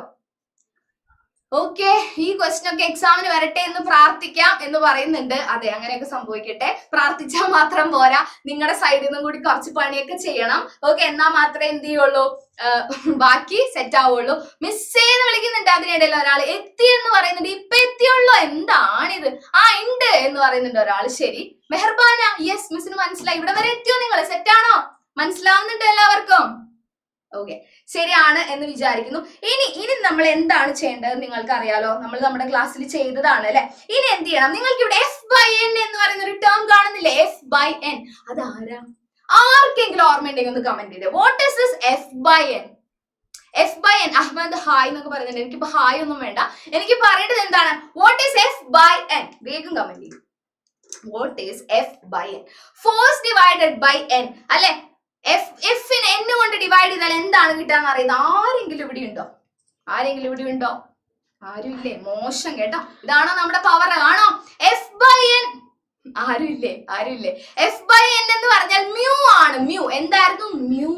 ഓക്കെ, ഈ ക്വസ്റ്റ്യൻ ഒക്കെ എക്സാമിന് വരട്ടെ എന്ന് പ്രാർത്ഥിക്കാം എന്ന് പറയുന്നുണ്ട്. അതെ, അങ്ങനെയൊക്കെ സംഭവിക്കട്ടെ. പ്രാർത്ഥിച്ചാൽ മാത്രം പോരാ, നിങ്ങളുടെ സൈഡിൽ നിന്നും കൂടി കുറച്ച് പണിയൊക്കെ ചെയ്യണം. ഓക്കെ, എന്നാൽ മാത്രമേ എന്ത് ചെയ്യുള്ളൂ, ബാക്കി സെറ്റ് ആവുള്ളൂ. മിസ്സേന്ന് വിളിക്കുന്നുണ്ട്. അതിനിടയിൽ ഒരാൾ എത്തി എന്ന് പറയുന്നുണ്ട്. ഇപ്പൊ എത്തിയുള്ളൂ. എന്താണിത്? ഉണ്ട് എന്ന് പറയുന്നുണ്ട് ഒരാൾ. ശരി, മെഹർബാന. യെസ്, മിസ്സിന് മനസ്സിലായി. ഇവിടെ വരെ എത്തിയോ? നിങ്ങൾ സെറ്റ് ആണോ? മനസ്സിലാവുന്നുണ്ട് എല്ലാവർക്കും? ഓക്കെ, ശരിയാണ് എന്ന് വിചാരിക്കുന്നു. ഇനി നമ്മൾ എന്താണ് ചെയ്യേണ്ടത് നിങ്ങൾക്ക് അറിയാലോ. നമ്മൾ നമ്മുടെ ക്ലാസ്സിൽ ചെയ്തതാണ് അല്ലെ. ഇനി എന്ത് ചെയ്യണം? നിങ്ങൾക്ക് ഇവിടെ എഫ് ബൈ എൻ എന്ന് പറയുന്ന ഒരു ടേം കാണുന്നില്ലേ? എഫ് ബൈ എൻ, അതാരാ? ആർക്കെങ്കിലും ഓർമ്മയുണ്ടെങ്കിൽ ഒന്ന് കമന്റ് ചെയ്തേ. What is this F by N? F by N. Ahmed hi എന്നൊക്കെ പറയുന്നുണ്ട്. എനിക്കിപ്പോ ഹായ് ഒന്നും വേണ്ട. എനിക്ക് പറയേണ്ടത് എന്താണ്? What is F by N? വേഗം കമന്റ് ചെയ്യും. What is F by N? Force divided by N അല്ലെ. എഫിന് എൻ കൊണ്ട് ഡിവൈഡ് ചെയ്താൽ എന്താണ് കിട്ടാന്ന് അറിയുന്നത് ആരെങ്കിലും ഇവിടെ ഉണ്ടോ? ആരും ഇല്ലേ? മോശം കേട്ടോ. ഇതാണോ നമ്മുടെ പവർ? ആണോ? F by N. ആരും ഇല്ലേ? എഫ് ബൈ എൻ എന്ന് പറഞ്ഞാൽ മ്യൂ ആണ്. മ്യൂ എന്തായിരുന്നു? Mu.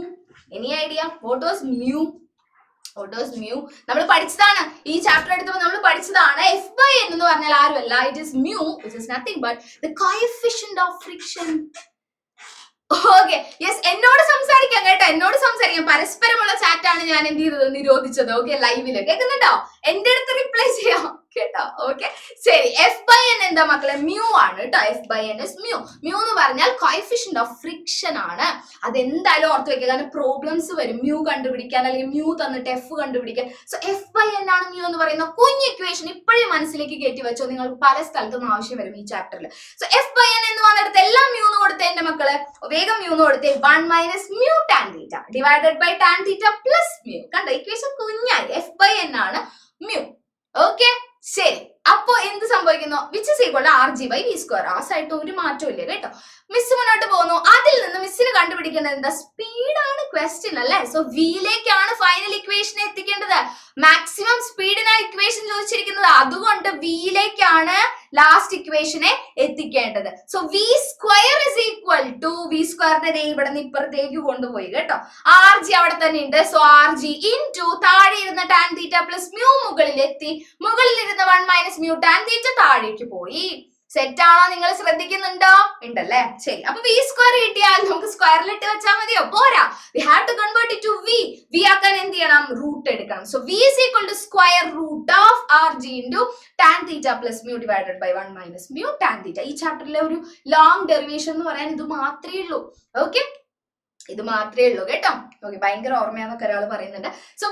Any idea? What was mu? നമ്മൾ പഠിച്ചതാണ്. ഈ ചാപ്റ്റർ എടുത്തപ്പോൾ നമ്മൾ പഠിച്ചതാണ്. എഫ് ബൈ എൻ എന്ന് പറഞ്ഞാൽ ആരുമല്ല, it is mu, which is nothing but the coefficient of friction. Okay, yes, എന്നോട് സംസാരിക്കാം കേട്ടോ. പരസ്പരമുള്ള ചാറ്റാണ് ഞാൻ എന്ത് ചെയ്തത്? നിരോധിച്ചത്. ഓക്കെ, ലൈവില് കേൾക്കുന്നുണ്ടോ? എന്റെ അടുത്ത് റിപ്ലൈ ചെയ്യാം കേട്ടോ. ഓക്കെ, ശരി. എഫ് ബൈ എൻ എന്താ മക്കളെ? മ്യൂ ആണ് കേട്ടോ. F by N is mu. Mu എന്ന് പറഞ്ഞാൽ കോഎഫിഷ്യന്റ് ഓഫ് ഫ്രിക്ഷൻ ആണ്. അതെന്തായാലും ഓർത്ത് വെക്കുക. കാരണം പ്രോബ്ലംസ് വരും മ്യൂ കണ്ടുപിടിക്കാൻ, അല്ലെങ്കിൽ മ്യൂ തന്നിട്ട് എഫ് കണ്ടുപിടിക്കാൻ. സോ എഫ് ബൈ എൻ ആണ് മ്യൂ എന്ന് പറയുന്ന കുഞ്ഞ് ഇക്വേഷൻ. ഇപ്പോഴും മനസ്സിലേക്ക് കയറ്റി വെച്ചോ. നിങ്ങൾക്ക് പല സ്ഥലത്തും ആവശ്യം വരും ഈ ചാപ്റ്ററിൽ. സോ എഫ് ബൈ എൻ എന്ന് വന്നിടത്ത് എല്ലാം മ്യൂ എന്ന് കൊടുത്തേ എന്റെ മക്കള്. വേഗം മ്യൂ എന്ന് കൊടുത്തേ. 1 minus mu tan theta divided by tan theta plus mu. കണ്ടോ, ഇക്വേഷൻ കുഞ്ഞായി. എഫ് ബൈ എൻ ആണ് മ്യൂ. ഓക്കെ, ശരി. അപ്പോ എന്ത് സംഭവിക്കുന്നു? Which is equal to R G by V square. ആ സൈഡ് ഒരു മാറ്റവും ഇല്ല കേട്ടോ. മിസ് മുന്നോട്ട് പോകുന്നു. അതിൽ നിന്ന് മിസ്സിന് കണ്ടുപിടിക്കേണ്ടത് എന്താ? സ്പീഡാണ് ക്വസ്റ്റ്യൻ അല്ലെ. സോ വിയിലേക്കാണ് ഫൈനൽ ഇക്വേഷൻ എത്തിക്കേണ്ടത്. മാക്സിമം സ്പീഡിനാണ് ഇക്വേഷൻ ചോദിച്ചിരിക്കുന്നത്. അതുകൊണ്ട് വിയിലേക്കാണ് ലാസ്റ്റ് ഇക്വേഷനെ എത്തിക്കേണ്ടത്. So V square is equal to, വി സ്ക്വയറിന്റെ ഇവിടെ നിന്ന് ഇപ്പുറത്തേക്ക് കൊണ്ടുപോയി കേട്ടോ. ആർ ജി അവിടെ തന്നെ ഉണ്ട്. So R G into താഴെ ഇരുന്ന ടാൻ തീറ്റ പ്ലസ് മ്യൂ മുകളിലെത്തി. മുകളിലിരുന്ന 1 മൈനസ് മ്യൂ ടാൻ തീറ്റ താഴേക്ക് പോയി. സെറ്റ് ആണോ? നിങ്ങൾ ശ്രദ്ധിക്കുന്നുണ്ടോ? ഉണ്ടല്ലേ. ശരി, അപ്പൊ വി സ്ക്വയർ കിട്ടിയാൽ നമുക്ക് സ്ക്വയറിലിട്ട് വെച്ചാൽ മതിയോ? പോരാ. We have to convert it to v. V ആക്കാൻ എന്ത് ചെയ്യണം? റൂട്ട് എടുക്കണം. So v is equal to square root of r g into tan theta plus mu divided by 1 minus mu tan theta. ഈ ചാപ്റ്ററിലെ ഒരു ലോങ് ഡെറിവേഷൻ എന്ന് പറയാൻ ഇത് മാത്രമേ ഉള്ളൂ. ഓക്കെ, ഇത് മാത്രമേ ഉള്ളൂ കേട്ടോ. ഓക്കെ, ഭയങ്കര ഓർമ്മയാന്നൊക്കെ ഒരാൾ പറയുന്നുണ്ട്. സോ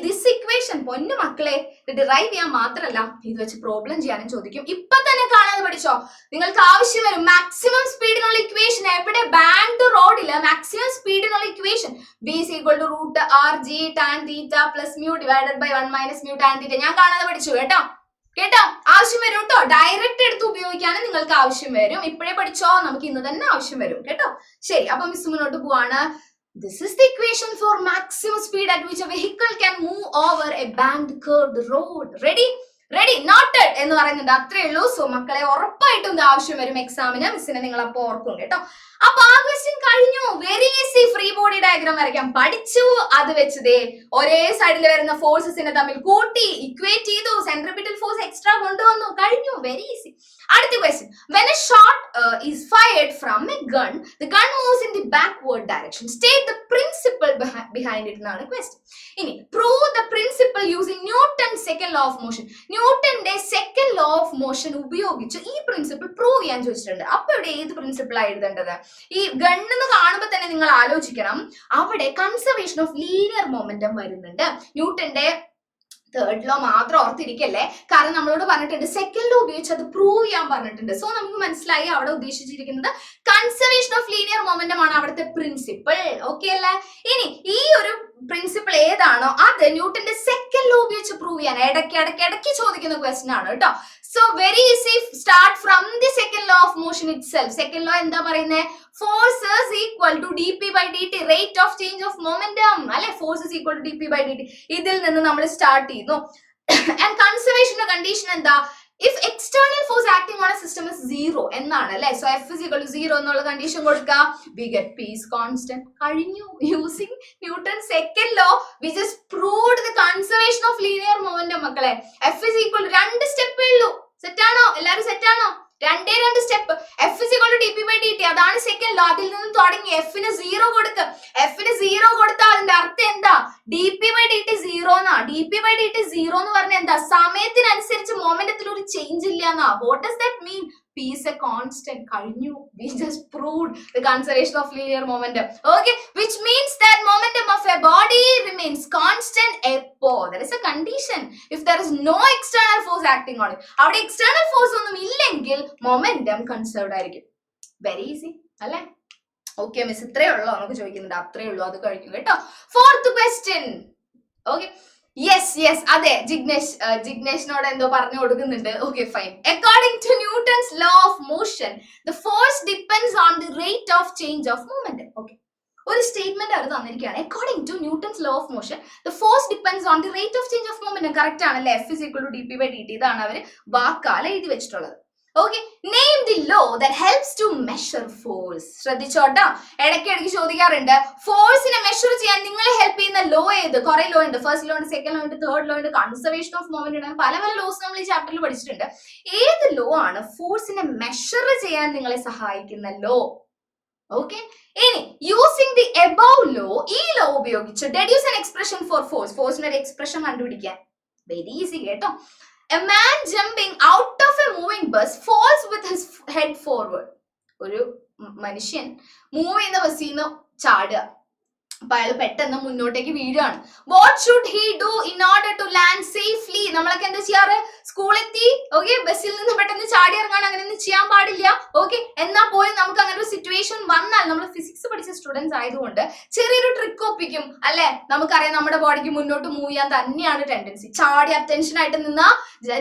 ദിസ് ഇക്വേഷൻ പൊന്നു മക്കളെ ഡിറൈവ് ചെയ്യാൻ മാത്രമല്ല ഇത് വെച്ച് പ്രോബ്ലം ചെയ്യാനും ചോദിക്കും. ഇപ്പൊ തന്നെ കാണാതെ പഠിച്ചോ. നിങ്ങൾക്ക് ആവശ്യം വരും മാക്സിമം സ്പീഡിനുള്ള ഇക്വേഷൻ. എവിടെ? ബാങ്ക് റോഡില് മാക്സിമം സ്പീഡിനുള്ള ഇക്വേഷൻ v is equal to root R G tan theta plus mu divided by 1 minus mu tan theta. ഞാൻ കാണാതെ പഠിച്ചു കേട്ടോ. ആവശ്യം വരും കേട്ടോ. ഡയറക്റ്റ് എടുത്ത് ഉപയോഗിക്കാനും നിങ്ങൾക്ക് ആവശ്യം വരും. ഇപ്പോഴേ പഠിച്ചോ, നമുക്ക് ഇന്ന് തന്നെ ആവശ്യം വരും കേട്ടോ. ശരി, അപ്പൊ മിസ് മുന്നോട്ട് പോവാണ്. This is the equation for maximum speed at which a vehicle can move over a banked curved road. Ready? Noted എന്ന് പറയുന്നുണ്ട്. അത്രേ ഉള്ളൂ. സോ മക്കളെ ഉറപ്പായിട്ടും ഇത് ആവശ്യം വരും എക്സാമിന്. മിസ്സിനെ നിങ്ങൾ അപ്പൊ ഓർക്കും കേട്ടോ. അപ്പൊ ആ ക്വസ്റ്റ്യൻ കഴിഞ്ഞു. Very easy. Free body diagram വരയ്ക്കാം പഠിച്ചു. അത് വെച്ചതേ ഒരേ സൈഡിൽ വരുന്ന ഫോഴ്സസിനെ തമ്മിൽ കൂട്ടി ഇക്വേറ്റ് ചെയ്തു. സെൻട്രിപിറ്റൽ ഫോഴ്സ് എക്സ്ട്രാ കൊണ്ടുവന്നു. കഴിഞ്ഞു. Very easy. അടുത്ത question. When a shot is fired from a gun, the gun moves in the backward direction. State the principle behind it എന്നാണ് ക്വസ്റ്റ്യൻ. ഇനി prove the principle using Newton's second law of motion. ന്യൂട്ടന്റെ സെക്കൻഡ് ലോ ഓഫ് മോഷൻ ഉപയോഗിച്ച് ഈ പ്രിൻസിപ്പിൾ പ്രൂവ് ചെയ്യാൻ ചോദിച്ചിട്ടുണ്ട്. അപ്പൊ ഇവിടെ ഏത് പ്രിൻസിപ്പിളാണ് എഴുതേണ്ടത്? ഈ ഗണ്ണെന്ന് കാണുമ്പോൾ തന്നെ നിങ്ങൾ ആലോചിക്കണം. അവിടെ കൺസർവേഷൻ ഓഫ് ലീനിയർ മൊമെന്റം വരുന്നുണ്ട്. ന്യൂട്ടന്റെ തേർഡ് ലോ മാത്രം ഓർത്തിരിക്കല്ലേ. കാരണം നമ്മളോട് പറഞ്ഞിട്ടുണ്ട് സെക്കൻഡ് ലോ ഉപയോഗിച്ച് അത് പ്രൂവ് ചെയ്യാൻ പറഞ്ഞിട്ടുണ്ട്. സോ നമുക്ക് മനസ്സിലായി അവിടെ ഉദ്ദേശിച്ചിരിക്കുന്നത് കൺസർവേഷൻ ഓഫ് ലീനിയർ മൊമെന്റം ആണ് അവിടുത്തെ പ്രിൻസിപ്പിൾ. ഓക്കെ അല്ലേ? ഇനി ഈ ഒരു പ്രിൻസിപ്പിൾ ഏതാണോ അത് ന്യൂട്ടന്റെ സെക്കൻഡ് ലോ ഉപയോഗിച്ച് പ്രൂവ് ചെയ്യാൻ ഇടയ്ക്ക് ചോദിക്കുന്ന ക്വസ്റ്റ്യൻ ആണ് കേട്ടോ. So very easy. Start from the second law of motion itself. Second law എന്താ പറയുന്നത്? Force is equal to dp by dt, rate of change of momentum. അല്ലെ, force is equal to dp by dt. ഇതിൽ നിന്ന് നമ്മൾ സ്റ്റാർട്ട് ചെയ്യുന്നു. And conservation condition എന്താ? If external force acting on a system is zero എന്നാണ് അല്ലെ. So F is equal to 0 എന്നുള്ള കണ്ടീഷൻ കൊടുക്കുക. We get P is constant. കഴിഞ്ഞു. Using Newton's second law, we just proved the conservation of linear momentum മക്കളെ. F is equal to 2 സ്റ്റെപ്പേ ഉള്ളൂ. സെറ്റ് ആണോ? എല്ലാവരും സെറ്റ് ആണോ? 2 step. F is equal to dp by dt, അതാണ് സെക്കൻഡ് ലോ. അതിൽ നിന്ന് തുടങ്ങി F ന് 0 കൊടുക്കുക. F ന് 0 കൊടുത്താൽ അതിന്റെ അർത്ഥം എന്താ? dp by dt 0 എന്നാ. dp by dt 0 എന്ന് പറഞ്ഞാൽ എന്താ? സമയത്തിനനുസരിച്ച് മൊമെന്റത്തിൽ ഒരു ചേഞ്ച് ഇല്ല എന്നാ. What does that mean? P is a constant. കഴിഞ്ഞു. We just proved the conservation of linear momentum. Okay, which means that momentum of a body remains constant epo. There is a condition. If there is no external force acting on it, അവിടെ external force ഒന്നും ഇല്ലെങ്കിൽ momentum conserved ആയിരിക്കും. Very easy അല്ലേ? Okay miss, ഇത്രയേ ഉള്ളൂ നമുക്ക് ചോദിക്കുന്നുണ്ട്. അത്രയേ ഉള്ളൂ, അത് കഴിക്കും കേട്ടോ. Fourth question. Okay. Yes, അതെ, ജിഗ്നേഷിനോട് എന്തോ പറഞ്ഞു കൊടുക്കുന്നുണ്ട്. Okay, fine. According to Newton's law of motion, the force depends on the rate of change of momentum. Okay, ഒരു സ്റ്റേറ്റ്മെന്റ് അവർ തന്നിരിക്കുകയാണ്. According to Newton's law of motion, the force depends on the rate of change of momentum. Correct ആണല്ലേ? F is equal to dp by dt. ഇതാണ് അവർ വാക്കാല എഴുതി വെച്ചിട്ടുള്ളത്. Okay, name the law that helps to measure force. ശ്രദ്ധിച്ചോട്ടാ, ഇടയ്ക്കിടയ്ക്ക് ചോദിക്കാറുണ്ട് ഫോഴ്സിനെ മെഷർ ചെയ്യാൻ നിങ്ങളെ ഹെൽപ്പ് ചെയ്യുന്ന ലോ ഏത്? കുറെ ലോ ഉണ്ട്. ഫസ്റ്റ് ലോ ഉണ്ട്, സെക്കൻഡ് ലോ ഉണ്ട്, തേർഡ് ലോ ഉണ്ട്, കൺസർവേഷൻ ഓഫ് മൊമെന്റ് ഉണ്ട്. പല ലോസ് നമ്മൾ ഈ ചാപ്റ്ററിൽ പഠിച്ചിട്ടുണ്ട്. ഏത് ലോ ആണ് ഫോഴ്സിനെ മെഷർ ചെയ്യാൻ നിങ്ങളെ സഹായിക്കുന്ന ലോ? ഓക്കെ, ഇനി യൂസിങ് ദി എബവ് ലോ, ഈ ലോ ഉപയോഗിച്ച് deduce an expression for force. ഫോഴ്സിന്റെ ഒരു എക്സ്പ്രഷൻ കണ്ടുപിടിക്കാൻ വെരി ഈസി കേട്ടോ. A man jumping out of a moving bus falls with his head forward. ഒരു മനുഷ്യൻ മൂവ് ചെയ്യുന്ന ബസ്സിൽ നിന്ന് ചാടുക. അപ്പൊ അയാൾ പെട്ടെന്ന് മുന്നോട്ടേക്ക് വീഴുകയാണ്. What should he do in order to land safely? നമ്മളൊക്കെ എന്താ ചെയ്യാറ്? സ്കൂളെത്തി, ഓക്കെ, ബസ്സിൽ നിന്ന് പെട്ടെന്ന് ചാടി ഇറങ്ങാൻ അങ്ങനെയൊന്നും ചെയ്യാൻ പാടില്ല. ഓക്കെ, എന്നാൽ പോലും നമുക്ക് അങ്ങനെ ഒരു സിറ്റുവേഷൻ വന്നാൽ, നമ്മൾ ഫിസിക്സ് പഠിച്ച സ്റ്റുഡൻസ് ആയതുകൊണ്ട് ചെറിയൊരു ട്രിക്ക് ഒപ്പിക്കും അല്ലെ. നമുക്കറിയാം നമ്മുടെ ബോഡിക്ക് മുന്നോട്ട് മൂവ് ചെയ്യാൻ തന്നെയാണ് ടെൻഡൻസി. ചാടി അറ്റൻഷൻ ആയിട്ട് നിന്നാ,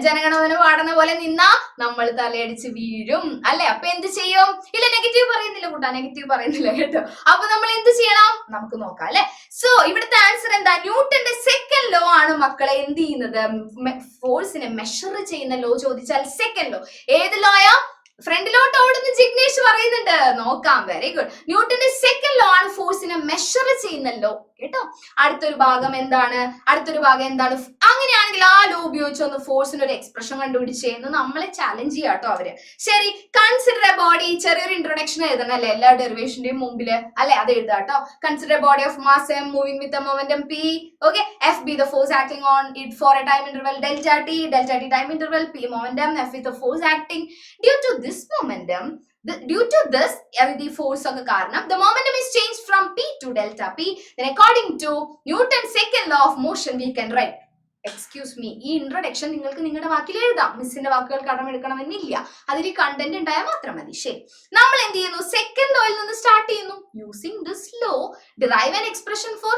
ജനഗണമന പാടുന്ന പോലെ നിന്നാ നമ്മൾ തലയടിച്ച് വീഴും അല്ലെ. അപ്പൊ എന്ത് ചെയ്യും? ഇല്ല, നെഗറ്റീവ് പറയുന്നില്ല കൂട്ടാ, നെഗറ്റീവ് പറയുന്നില്ല കേട്ടോ. അപ്പൊ നമ്മൾ എന്ത് ചെയ്യണം? നമുക്ക് നോക്കാം അല്ലെ. സോ ഇവിടുത്തെ ആൻസർ എന്താ? ന്യൂട്ടന്റെ സെക്കൻഡ് ലോ ആണ് മക്കളെ എന്ത് ചെയ്യുന്നത്? ഫോഴ്സിനെ മെഷർ ചെയ്യുന്ന ലോ ചോദിച്ചാൽ സെക്കൻഡ് ലോ. ഏത് ലോയാ? ഫ്രണ്ടിലോട്ട് ഓടുന്ന ജിഗ്നേഷ് പറയുന്നുണ്ട്, നോക്കാം. Very good. ന്യൂട്ടന്റെ സെക്കൻഡ് ലോ ആണ് ഫോഴ്സിനെ മെഷർ ചെയ്യുന്ന ലോ കേട്ടോ. അടുത്തൊരു ഭാഗം എന്താണ്? അങ്ങനെയാണെങ്കിൽ ആ ലോ ഉപയോഗിച്ച് ഒന്ന് ഫോഴ്സിന് ഒരു എക്സ്പ്രഷൻ കണ്ടുപിടിച്ചേന്ന് നമ്മളെ ചാലഞ്ച് ചെയ്യാട്ടോ അവര്. ശരി, കൺസിഡർ എ ബോഡി. ചെറിയൊരു ഇൻട്രൊഡക്ഷൻ എഴുതണം അല്ലെ, എല്ലാ ഡെറിവേഷന്റെയും മുമ്പില് അല്ലെ, അത് എഴുതാട്ടോ. Consider a body of mass m moving with a momentum p. Okay, F be the force acting on it for a time interval delta t time interval, p momentum, F is the force acting due to this momentum. Due to this the force of the കാരണം the momentum is changed from p to delta p. Then according to Newton's second law of motion we can write. Excuse me, ഈ ഇൻട്രൊഡക്ഷൻ നിങ്ങൾക്ക് നിങ്ങളുടെ വാക്കിൽ എഴുതാം, മിസ്സിന്റെ വാക്കുകൾ കടമെടുക്കണമെന്നില്ല, അതിൽ കണ്ടന്റ് ഉണ്ടായാൽ മാത്രം മതി. ശരി, നമ്മൾ എന്ത് ചെയ്യുന്നു? സെക്കൻഡ് ലോയിൽ നിന്ന് സ്റ്റാർട്ട് ചെയ്യുന്നു. Using this law derive an expression for,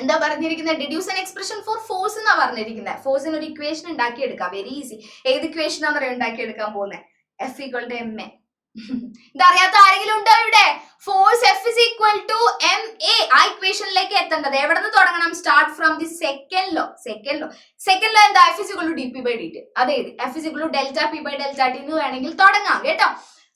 എന്താ പറഞ്ഞിരിക്കുന്നത്? deduce an expression for force എന്നാ പറഞ്ഞിരിക്കുന്നത്. ഫോഴ്സിന് ഒരു ഇക്വേഷൻ ഉണ്ടാക്കിയെടുക്കാം. Very easy. ഏത് ഇക്വേഷൻ ആണെന്ന് ഉണ്ടാക്കിയെടുക്കാൻ പോകുന്നത്? F equal to ma. ഇതറിയാത്ത ആരെങ്കിലും ഉണ്ടോ ഇവിടെ? Force F is equal to ma. ആ ഇക്വേഷനിലേക്ക് എത്തേണ്ടത് എവിടെ നിന്ന് തുടങ്ങണം? Start from the second law. Second law എന്താ? F is equal to dp by dt. അതെ, F is equal to delta p by delta t എന്ന് വേണമെങ്കിൽ തുടങ്ങാം കേട്ടോ.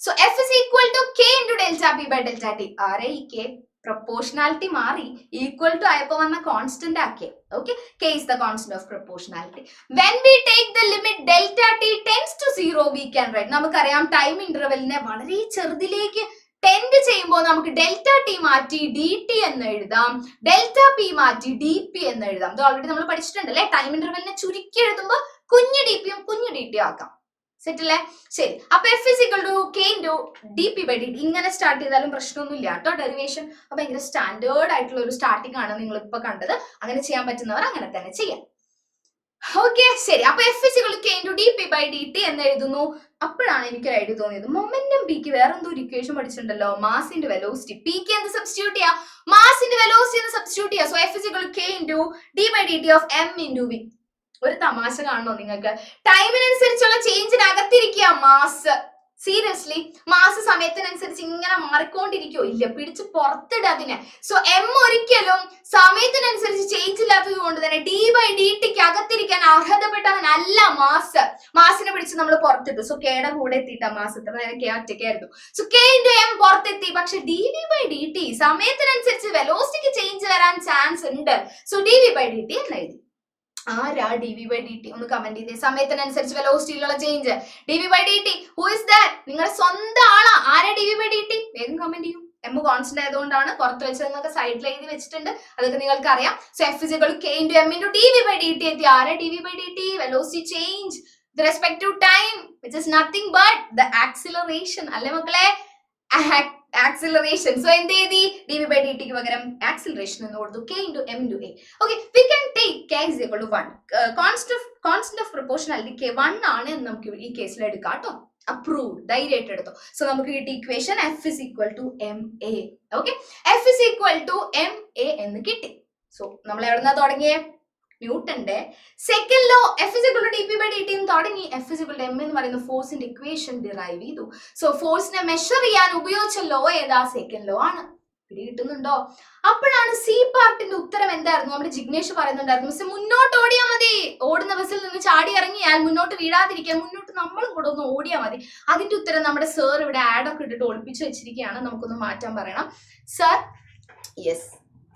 So F is equal to k into delta p by delta t. ആരെ ഈ k? പ്രൊപ്പോർഷണാലിറ്റി മാറി ഈക്വൽ ടു ആയപ്പോ വന്ന കോൺസ്റ്റന്റ് ആക്കിയ. Okay, k is the constant of proportionality. When we take the limit delta t tends to 0 we can write. നമുക്കറിയാം ടൈം ഇന്റർവെലിനെ വളരെ ചെറുതിലേക്ക് ടെൻഡ് ചെയ്യുമ്പോൾ നമുക്ക് ഡെൽറ്റ ടി മാറ്റി ഡി ടി എന്ന് എഴുതാം, ഡെൽറ്റ പി മാറ്റി ഡി പി എന്ന് എഴുതാം. ഇത് ഓൾറെഡി നമ്മൾ പഠിച്ചിട്ടുണ്ട് അല്ലെ. ടൈം ഇന്റർവെലിനെ ചുരുക്കി എഴുതുമ്പോൾ കുഞ്ഞു ഡി പിയും കുഞ്ഞു ഡി ടി ആക്കാം. സെറ്റ് അല്ലേ? ശരി, അപ്പൊ F is equal to k into dp by dt. ഇങ്ങനെ സ്റ്റാർട്ട് ചെയ്താലും പ്രശ്നമൊന്നുമില്ല കേട്ടോ. ഡെറിവേഷൻ അപ്പൊ ഭയങ്കര സ്റ്റാൻഡേർഡ് ആയിട്ടുള്ള ഒരു സ്റ്റാർട്ടിംഗ് ആണ് നിങ്ങൾ ഇപ്പൊ കണ്ടത്. അങ്ങനെ ചെയ്യാൻ പറ്റുന്നവർ അങ്ങനെ തന്നെ ചെയ്യാം. ഓക്കെ, ശരി. അപ്പൊ F is equal to k into dp by dt എന്ന് എഴുതുന്നു. അപ്പോഴാണ് എനിക്കൊരു ഐഡിയ തോന്നിയത്, മൊമെന്റം പിക്ക് വേറെ എന്തോ ഒരു ഇക്വേഷൻ പഠിച്ചിട്ടുണ്ടല്ലോ, മാസിന്റെ വെലോസിറ്റി. പിക്ക് എന്ത് സബ്സ്റ്റിറ്റ്യൂട്ട് ചെയ്യാം? മാസിന്റെ വെലോസിറ്റി എന്ന് സബ്സ്റ്റിറ്റ്യൂട്ട് ചെയ്യാം. So F is equal to k into d by dt of m into v. ഒരു തമാശ കാണണോ നിങ്ങൾക്ക്? ടൈമിനനുസരിച്ചുള്ള ചേഞ്ചിനകത്തിരിക്കുക മാസ്. സീരിയസ്ലി മാസ സമയത്തിനനുസരിച്ച് ഇങ്ങനെ മാറിക്കൊണ്ടിരിക്കോ? ഇല്ല, പിടിച്ച് പുറത്തിട അതിനെ. സോ എം ഒരിക്കലും സമയത്തിനനുസരിച്ച് ചേഞ്ച് ഇല്ലാത്തത് കൊണ്ട് തന്നെ d/dt അകത്തിരിക്കാൻ അർഹതപ്പെട്ടവനല്ല മാസിനെ പിടിച്ച് നമ്മൾ പുറത്തിട്ടു. സോ കെയുടെ കൂടെ എത്തിയിട്ട മാസ്, ഇത്ര നേരം കെ ഒറ്റയ്ക്കായിരുന്നു. സോ കെ ഇൻറ്റു എം പുറത്തെത്തി. പക്ഷെ dv/dt സമയത്തിനനുസരിച്ച് വെലോസിറ്റിക്ക് ചേഞ്ച് വരാൻ ചാൻസ് ഉണ്ട്. സോ dv/dt എന്ന് എഴുതി. ആരാ dv/dt? ഒന്ന് കമന്റ് ചെയ്തേ. സമയത്തിനനുസരിച്ച് വെലോസിറ്റിയിലുള്ള change dv/dt. Who is that? നിങ്ങളുടെ സ്വന്തം ആളാ. ആരാ dv/dt? വേഗം കമന്റ് ചെയ്യൂ. എം കോൺസ്റ്റന്റ് ആയതുകൊണ്ടാണ് പുറത്ത് വെച്ച് നിങ്ങൾക്ക് സൈഡിൽ എഴുതി വെച്ചിട്ടുണ്ട്, അതൊക്കെ നിങ്ങൾക്ക് അറിയാം. So f is equal to k into m into dv/dt എത്തി. ആരാ dv/dt? Velocity change with respect to time, which is nothing but the acceleration. അല്ലേ മക്കളെ? acceleration. So എന്ത് ചെയ്തി? dv/dt ക്ക് പകരം acceleration എന്ന് കൊടുത്തു. k into m into a. Okay, we can take k is equal to 1. Constant of proportionality k 1 ആണ് എന്ന് നമുക്ക് ഈ കേസിൽ എടുക്കാം ട്ടോ. Approved. ധൈര്യമായിട്ട് എടുത്തോ. സോ നമുക്ക് കിട്ടിയ equation f is equal to ma. Okay, f is equal to ma എന്ന് കിട്ടി. സോ നമ്മൾ എവിടുന്നാ തുടങ്ങിയേ? ന്യൂട്ടന്റെ second law f is equal to dp/dt എന്ന് തുടങ്ങി. F is equal to m എന്ന് പറയുന്ന ഫോഴ്സിന്റെ ഇക്വേഷൻ ഡിറൈവ് ചെയ്തു. സോ ഫോഴ്സിനെ മെഷർ ചെയ്യാൻ ഉപയോഗിച്ച ലോ ഏതാ? സെക്കൻഡ് ലോ ആണ്. പിടി കിട്ടുന്നുണ്ടോ? അപ്പോഴാണ് സി പാർട്ടിന്റെ ഉത്തരം എന്തായിരുന്നു? നമ്മുടെ ജിഗ്നേഷ് പറയുന്നുണ്ടായിരുന്നു, മിസ് മുന്നോട്ട് ഓടിയാൽ മതി, ഓടുന്ന ബസ്സിൽ നിന്ന് ചാടി ഇറങ്ങിയാൽ മുന്നോട്ട് വീഴാതിരിക്കാൻ മുന്നോട്ട് നമ്മളും കൂടെ ഒന്ന് ഓടിയാൽ മതി. അതിന്റെ ഉത്തരം നമ്മുടെ സർ ഇവിടെ ആഡ് ഒക്കെ ഇട്ടിട്ട് ഒളിപ്പിച്ച് വെച്ചിരിക്കുകയാണ്. നമുക്കൊന്ന് മാറ്റാൻ പറയണം സർ. യെസ്,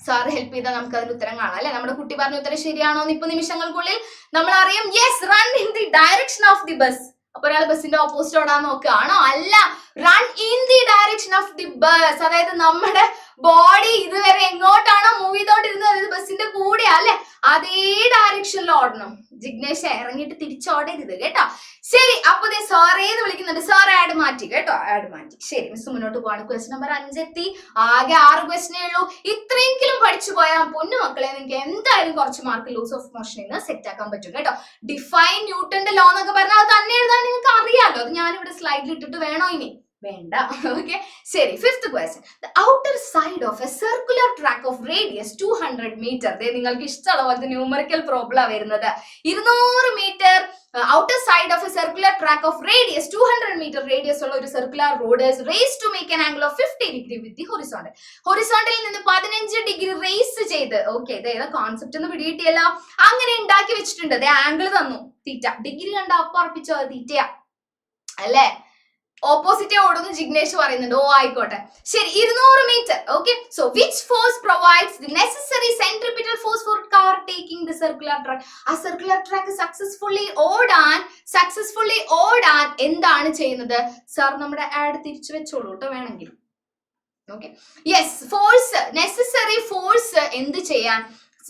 സാർ ഹെൽപ്പ് ചെയ്താൽ നമുക്ക് അതിന് ഉത്തരം കാണാം അല്ലെ? നമ്മുടെ കുട്ടി പറഞ്ഞ ഉത്തരം ശരിയാണോ എന്ന് ഇപ്പൊ നിമിഷങ്ങൾക്കുള്ളിൽ നമ്മൾ അറിയാം. Yes, run in the direction of the bus. അപ്പൊ ഒരാൾ ബസിന്റെ ഓപ്പോസിറ്റ് ഓടാൻ നോക്കുകയാണോ? അല്ല, run in the direction of the bus. അതായത് നമ്മുടെ ബോഡി ഇതുവരെ എങ്ങോട്ടാണോ മൂവ് ചെയ്തോണ്ടിരുന്നത്, അതായത് ബസിന്റെ കൂടെ അല്ലെ, അതേ ഡയറക്ഷനിൽ ഓടണം. ജിഗ്നേഷ് ഇറങ്ങിയിട്ട് തിരിച്ചോടരുത് കേട്ടോ. ശരി, അപ്പൊ സാറേന്ന് വിളിക്കുന്നുണ്ട്. സാർ ആഡ് മാറ്റി കേട്ടോ, ആഡ് മാറ്റി. ശരി, മിസ് മുന്നോട്ട് പോവാണ്. ക്വസ്റ്റ്യൻ നമ്പർ 5 എത്തി. ആകെ 6 ക്വസ്റ്റ്യനേ ഉള്ളൂ. ഇത്രയെങ്കിലും പഠിച്ചു പോയാൽ പൊന്നു മക്കളെ നിങ്ങൾക്ക് എന്തായാലും കുറച്ച് മാർക്ക് ലൂസ് ഓഫ് മോഷൻ എന്ന് സെറ്റ് ആക്കാൻ പറ്റും കേട്ടോ. ഡിഫൈൻ ന്യൂട്ടന്റെ ലോ എന്നൊക്കെ പറഞ്ഞാൽ അത് തന്നെ എഴുതാൻ നിങ്ങൾക്ക് അറിയാലോ. അത് ഞാനിവിടെ സ്ലൈഡിൽ ഇട്ടിട്ട് വേണോ? ഇനി വേണ്ട. ഓക്കെ, ശരി. Fifth question. The outer side of a circular track of radius 200 metre. നിങ്ങൾക്ക് ഇഷ്ടമുള്ള പോലത്തെ ന്യൂമറിക്കൽ പ്രോബ്ലം വരുന്നത്. 200 metre outer side of a circular track of radius 200 metre radius ഉള്ള ഒരു circular road raised to make an angle of 50 degree with the horizontal. ഹൊറിസോണ്ടലിൽ നിന്ന് 15 ഡിഗ്രി റേസ് ചെയ്ത്, ഓക്കെ, ഇത് ഏതാ കോൺസെപ്റ്റ് എന്ന് പിടികിട്ടിയല്ലോ. അങ്ങനെ ഉണ്ടാക്കി വെച്ചിട്ടുണ്ട്. അതേ ആംഗിൾ തന്നു, തീറ്റ. ഡിഗ്രി കണ്ട അപ്പൊ ഉറപ്പിച്ചോ തീറ്റയാ അല്ലേ? ഓപ്പോസിറ്റ് ഓടുന്നു ജിഗ്നേഷ് പറയുന്നുണ്ട്. ഓ ആയിക്കോട്ടെ, ശരി. 200 metre. Okay, so which force provides the necessary centripetal force for car taking the circular track? ആ സർക്കുലർ ട്രാക്ക് സക്സസ്ഫുള്ളി ഓടാൻ എന്താണ് ചെയ്യുന്നത്? സാർ നമ്മുടെ ആഡ് തിരിച്ചു വെച്ചോളൂ കേട്ടോ വേണമെങ്കിൽ. Okay, yes, force, necessary force എന്ത് ചെയ്യാൻ?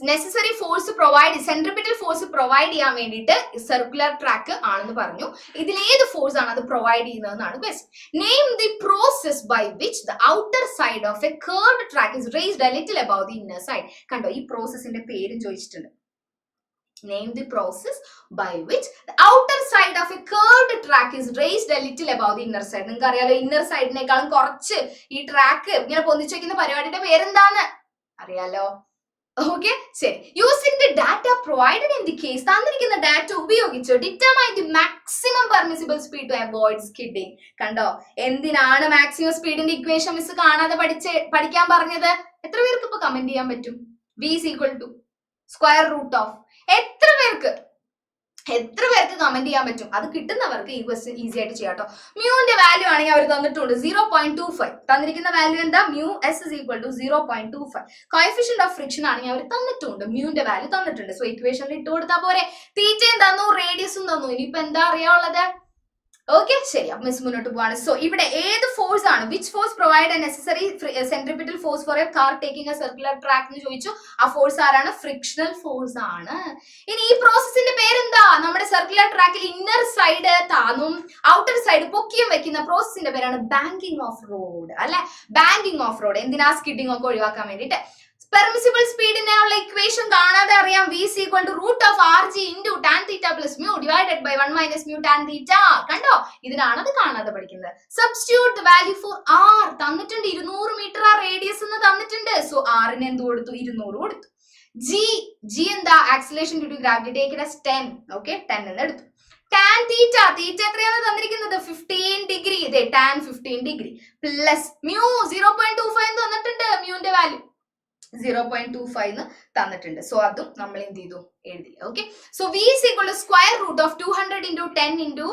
Necessary force provide, centripetal force provide ചെയ്യാൻ വേണ്ടിയിട്ട് സർക്കുലർ ട്രാക്ക് ആണെന്ന് പറഞ്ഞു. ഇതിൽ ഏത് ഫോഴ്സ് ആണ് അത് പ്രൊവൈഡ് ചെയ്യുന്നതെന്നാണ് question. Name the process by which the outer side of a curved track is raised a little above the inner side. കണ്ടോ, ഈ പ്രോസസിന്റെ പേരും ചോദിച്ചിട്ടുണ്ട്. Name the process by which the outer side of a curved track is raised a little above the inner side. നിങ്ങൾക്ക് അറിയാലോ, ഇന്നർ സൈഡിനേക്കാളും കുറച്ച് ഈ ട്രാക്ക് ഇങ്ങനെ പൊന്തിച്ചു വെക്കുന്ന പരിപാടിയുടെ പേരെന്താണ് അറിയാലോ? ഓക്കെ, ശരി. Using the data provided in the case, തന്നിരിക്കുന്ന ഡാറ്റ ഉപയോഗിച്ച് determine the maximum permissible speed to avoid skidding. കണ്ടോ, എന്തിനാണ് മാക്സിമം സ്പീഡിന്റെ ഇക്വേഷൻ മിസ് കാണാതെ പഠിക്കാൻ പറഞ്ഞത്? എത്ര പേർക്ക് ഇപ്പൊ കമന്റ് ചെയ്യാൻ പറ്റും? v is equal to square root of. എത്ര പേർക്ക് കമന്റ് ചെയ്യാൻ പറ്റും? അത് കിട്ടുന്നവർക്ക് ഈ ക്വസ്റ്റ്യൻ ഈസി ആയിട്ട് ചെയ്യാം കേട്ടോ. മ്യൂന്റെ വാല്യൂ ആണെങ്കിൽ അവർ തന്നിട്ടുണ്ട് 0.25. തന്നിരിക്കുന്ന വാല്യൂ എന്താ? Mu s is equal to 0.25. Coefficient of friction ആണെങ്കിൽ അവർ തന്നിട്ടുണ്ട്, മ്യൂന്റെ വാല്യൂ തന്നിട്ടുണ്ട്. സോ ഇക്വേഷനിൽ ഇട്ട് കൊടുത്താൽ പോരെ. തീറ്റയും തന്നു, റേഡിയസും തന്നു. ഇനിയിപ്പോ എന്താ അറിയാനുള്ളത്? ഓക്കെ, ശരി. അപ്പൊ മിസ് മുന്നോട്ട് പോവാണ്. സോ ഇവിടെ ഏത് ഫോഴ്സ് ആണ്? Which force provide A necessary centripetal force four A car taking A circular track എന്ന് ചോദിച്ചു. ആ ഫോഴ്സ് ആരാണ്? ഫ്രിക്ഷണൽ ഫോഴ്സ് ആണ്. ഇനി ഈ പ്രോസസിന്റെ പേരെന്താ? നമ്മുടെ സർക്കുലർ ട്രാക്കിൽ ഇന്നർ സൈഡ് താന്നും ഔട്ടർ സൈഡ് പൊക്കിയും വെക്കുന്ന പ്രോസസിന്റെ പേരാണ് ബാങ്കിങ് ഓഫ് റോഡ് അല്ലെ? Banking off road. എന്തിനാ? സ്കിഡിങ് ഒക്കെ ഒഴിവാക്കാൻ വേണ്ടിയിട്ട്. പെർമിസിബിൾ സ്പീഡിനുള്ള ഇക്വേഷൻ കാണാതെ അറിയാം. v is equal to root of rg into tan theta plus mu divided by 1 minus mu tan theta. കണ്ടോ, ഇതിനാണ് അത് കാണാതെ പഠിക്കുന്നത്. Substitute the value for r. തന്നിട്ടുണ്ട് 200 മീറ്റർ ആ റേഡിയസ് എന്ന് തന്നിട്ടുണ്ട്. സോ r ന് എന്ത് കൊടുത്തു? 200 കൊടുത്തു. g എന്താ? Acceleration due to gravity, take it as 10. Okay, 10 എന്ന് എടുത്തു. ടാൻ തീറ്റ എത്രയാണ് തന്നിരിക്കുന്നത് 15 ഡിഗ്രി. ഇതേ ടാൻ 15 ഡിഗ്രി പ്ലസ് മ്യൂ 0.25 തന്നിട്ടുണ്ട്. മ്യൂന്റെ വാല്യൂ 0.25 എന്ന് തന്നിട്ടുണ്ട്. സോ അതും നമ്മൾ എന്ത് ചെയ്തു എഴുതി. Okay, so v is equal to square root of 200 into 10 into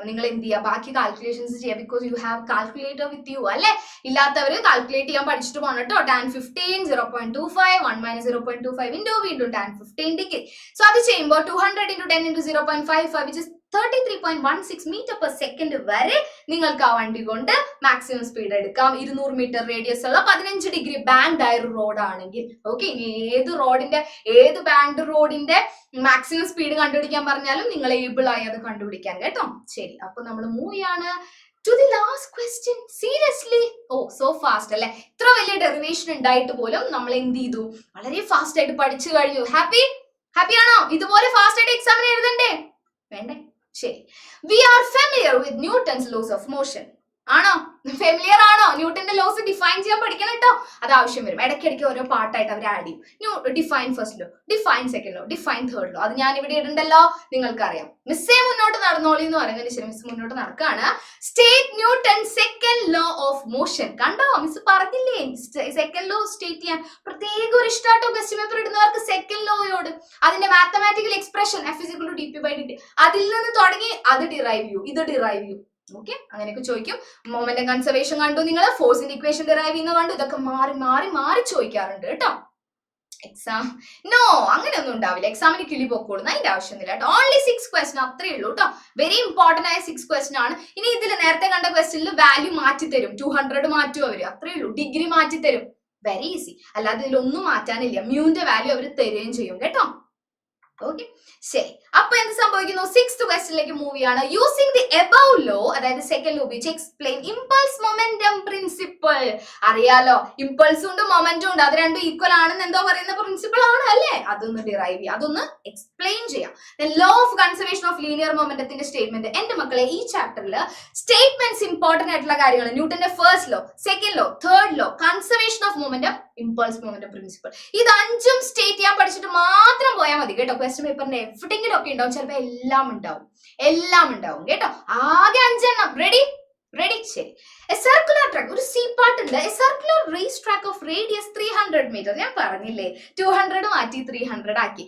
നിങ്ങൾ എന്ത് ചെയ്യുക, ബാക്കി കാൽക്കുലേഷൻസ് ചെയ്യുക. Because you have calculator with you അല്ലെ. ഇല്ലാത്തവര് കാൽക്കുലേറ്റ് ചെയ്യാൻ പഠിച്ചിട്ട് പോകണം കേട്ടോ. ടാൻ 15 0.25 1 minus 0.25 into വീണ്ടും ടാൻ 15 ഡിഗ്രി. സോ അത് ചെയ്യുമ്പോൾ 200 into 10 into 0.55 which is 33.16 metre per second വരെ നിങ്ങൾക്ക് ആ വണ്ടി കൊണ്ട് മാക്സിമം സ്പീഡ് എടുക്കാം. 200 മീറ്റർ റേഡിയസ് ഉള്ള 15 ഡിഗ്രി ബാങ്ക്ഡ് ആയ ഒരു റോഡ് ആണെങ്കിൽ. ഓക്കെ, ഇനി ഏത് ബാങ്ക്ഡ് റോഡിന്റെ മാക്സിമം സ്പീഡ് കണ്ടുപിടിക്കാൻ പറഞ്ഞാലും നിങ്ങൾ ഏബിൾ ആയി അത് കണ്ടുപിടിക്കാൻ കേട്ടോ. ശരി, അപ്പൊ നമ്മൾ മൂവ് ചെയ്യാണ് to the last question. Seriously, so fast അല്ലെ. ഇത്ര വലിയ ഡെറിവേഷൻ ഉണ്ടായിട്ട് പോലും നമ്മൾ എന്ത് ചെയ്തു, വളരെ ഫാസ്റ്റ് ആയിട്ട് പഠിച്ചു കഴിഞ്ഞു. ഹാപ്പി ആണോ? ഇതുപോലെ ഫാസ്റ്റ് ആയിട്ട് എക്സാമിന് എഴുതണ്ടേ? വേണ്ടേ? ശരി, we are familiar with Newton's laws of motion. ആണോ? ഫെമിലിയർ ആണോ? ന്യൂട്ടന്റെ ലോസ് ഡിഫൈൻ ചെയ്യാൻ പഠിക്കണം കേട്ടോ. അത് ആവശ്യം വരും. ഇടയ്ക്കിടയ്ക്ക് ഓരോ പാർട്ടായിട്ട് അവർ ആഡ് ചെയ്യും. Define first law, define second law, define third law. അത് ഞാൻ ഇവിടെ ഇടണ്ടല്ലോ, നിങ്ങൾക്കറിയാം. മിസ്സേ മുന്നോട്ട് നടന്നോളി എന്ന് പറയുന്നതിന് ശരി മിസ് മുന്നോട്ട് നടക്കുകയാണ്. State newton second law of motion. കണ്ടോ, മിസ് പറഞ്ഞില്ലേ സെക്കൻഡ് ലോ സ്റ്റേറ്റ് ചെയ്യാൻ. പ്രത്യേക ഒരു ഇഷ്ടാട്ടോ ക്വസ്റ്റ്യൻ പേപ്പർ ഇടുന്നവർക്ക് സെക്കൻഡ് ലോയോട്. അതിന്റെ മാത്തമാറ്റിക്കൽ എക്സ്പ്രഷൻ F = dp/dt അതിൽ നിന്ന് തുടങ്ങി അത് ഡിറൈവ് ചെയ്യൂ, ഇത് ഡിറൈവ് ചെയ്യൂ. ഓക്കെ, അങ്ങനെയൊക്കെ ചോദിക്കും. മൊമെന്റം കൺസർവേഷൻ കണ്ടു, നിങ്ങൾ ഫോഴ്സിന്റെ ഇക്വേഷൻ ഡിറൈവ് ചെയ്യുന്ന കണ്ടു. ഇതൊക്കെ മാറി ചോദിക്കാറുണ്ട് കേട്ടോ. എക്സാം അങ്ങനെയൊന്നും ഉണ്ടാവില്ല. എക്സാമിന് കിളി പൊക്കോളുന്ന അതിന്റെ ആവശ്യമൊന്നുമില്ല കേട്ടോ. ഓൺലി 6 ക്വസ്റ്റൻ അത്രേ ഉള്ളൂ കേട്ടോ. വെരി ഇമ്പോർട്ടന്റ് ആയ 6 ക്വസ്റ്റൻ ആണ്. ഇനി ഇതിൽ നേരത്തെ കണ്ട ക്വസ്റ്റനിൽ വാല്യൂ മാറ്റി തരും. 200 മാറ്റും അവര്, അത്രേ ഉള്ളൂ. ഡിഗ്രി മാറ്റി തരും. Very easy. അല്ലാതെ ഇതിലൊന്നും മാറ്റാനില്ല. മ്യൂന്റെ വാല്യൂ അവർ തരുകയും ചെയ്യും കേട്ടോ. ഓക്കെ, ശരി. അപ്പൊ എന്ത് സംഭവിക്കുന്നു? 6th ക്വസ്റ്റ്യനിലേക്ക് മൂവ് ചെയ്യാണ്. യൂസിംഗ് ദി എബവ് ലോ, അതായത് സെക്കൻഡ് ലോ ഉപയോഗിച്ച് എക്സ്പ്ലെയിൻ ഇമ്പൾസ് മൊമെന്റം പ്രിൻസിപ്പിൾ. അറിയാലോ, ഇമ്പൾസും ഉണ്ട് മൊമെന്റും ഉണ്ട്. അത് രണ്ടും ഈക്വൽ ആണെന്ന് എന്തോ പറയുന്ന പ്രിൻസിപ്പിൾ ആണ് അല്ലേ? അതൊന്ന് ഡിറൈവ് ചെയ്യാം, അതൊന്ന് എക്സ്പ്ലെയിൻ ചെയ്യാം. Law of conservation of linear മൊമെന്റത്തിന്റെ സ്റ്റേറ്റ്മെന്റ്. എന്റെ മക്കളെ, ഈ ചാപ്റ്ററിൽ സ്റ്റേറ്റ്മെന്റ്സ് ഇമ്പോർട്ടന്റ് ആയിട്ടുള്ള കാര്യങ്ങൾ. ന്യൂട്ടന്റെ first law, second law, third law, conservation of momentum, impulse momentum principle. ഇത് 5ഉം സ്റ്റേറ്റ് ചെയ്യാൻ പഠിച്ചിട്ട് മാത്രം പോയാൽ മതി കേട്ടോ. ക്വസ്റ്റ്യൻ പേപ്പറിന്റെ എവിടെയെങ്കിലും ഒക്കെ ഉണ്ടാവും, ചിലപ്പോൾ എല്ലാം ഉണ്ടാവും കേട്ടോ. ആകെ 5 എണ്ണം. റെഡി? ശരി. എ സർക്കുലർ ട്രാക്ക്, ഒരു സി പാർട്ട് ഉണ്ട്. A circular race track of radius 300 metre. ഞാൻ പറഞ്ഞില്ലേ 200 മാറ്റി 300 ആക്കി.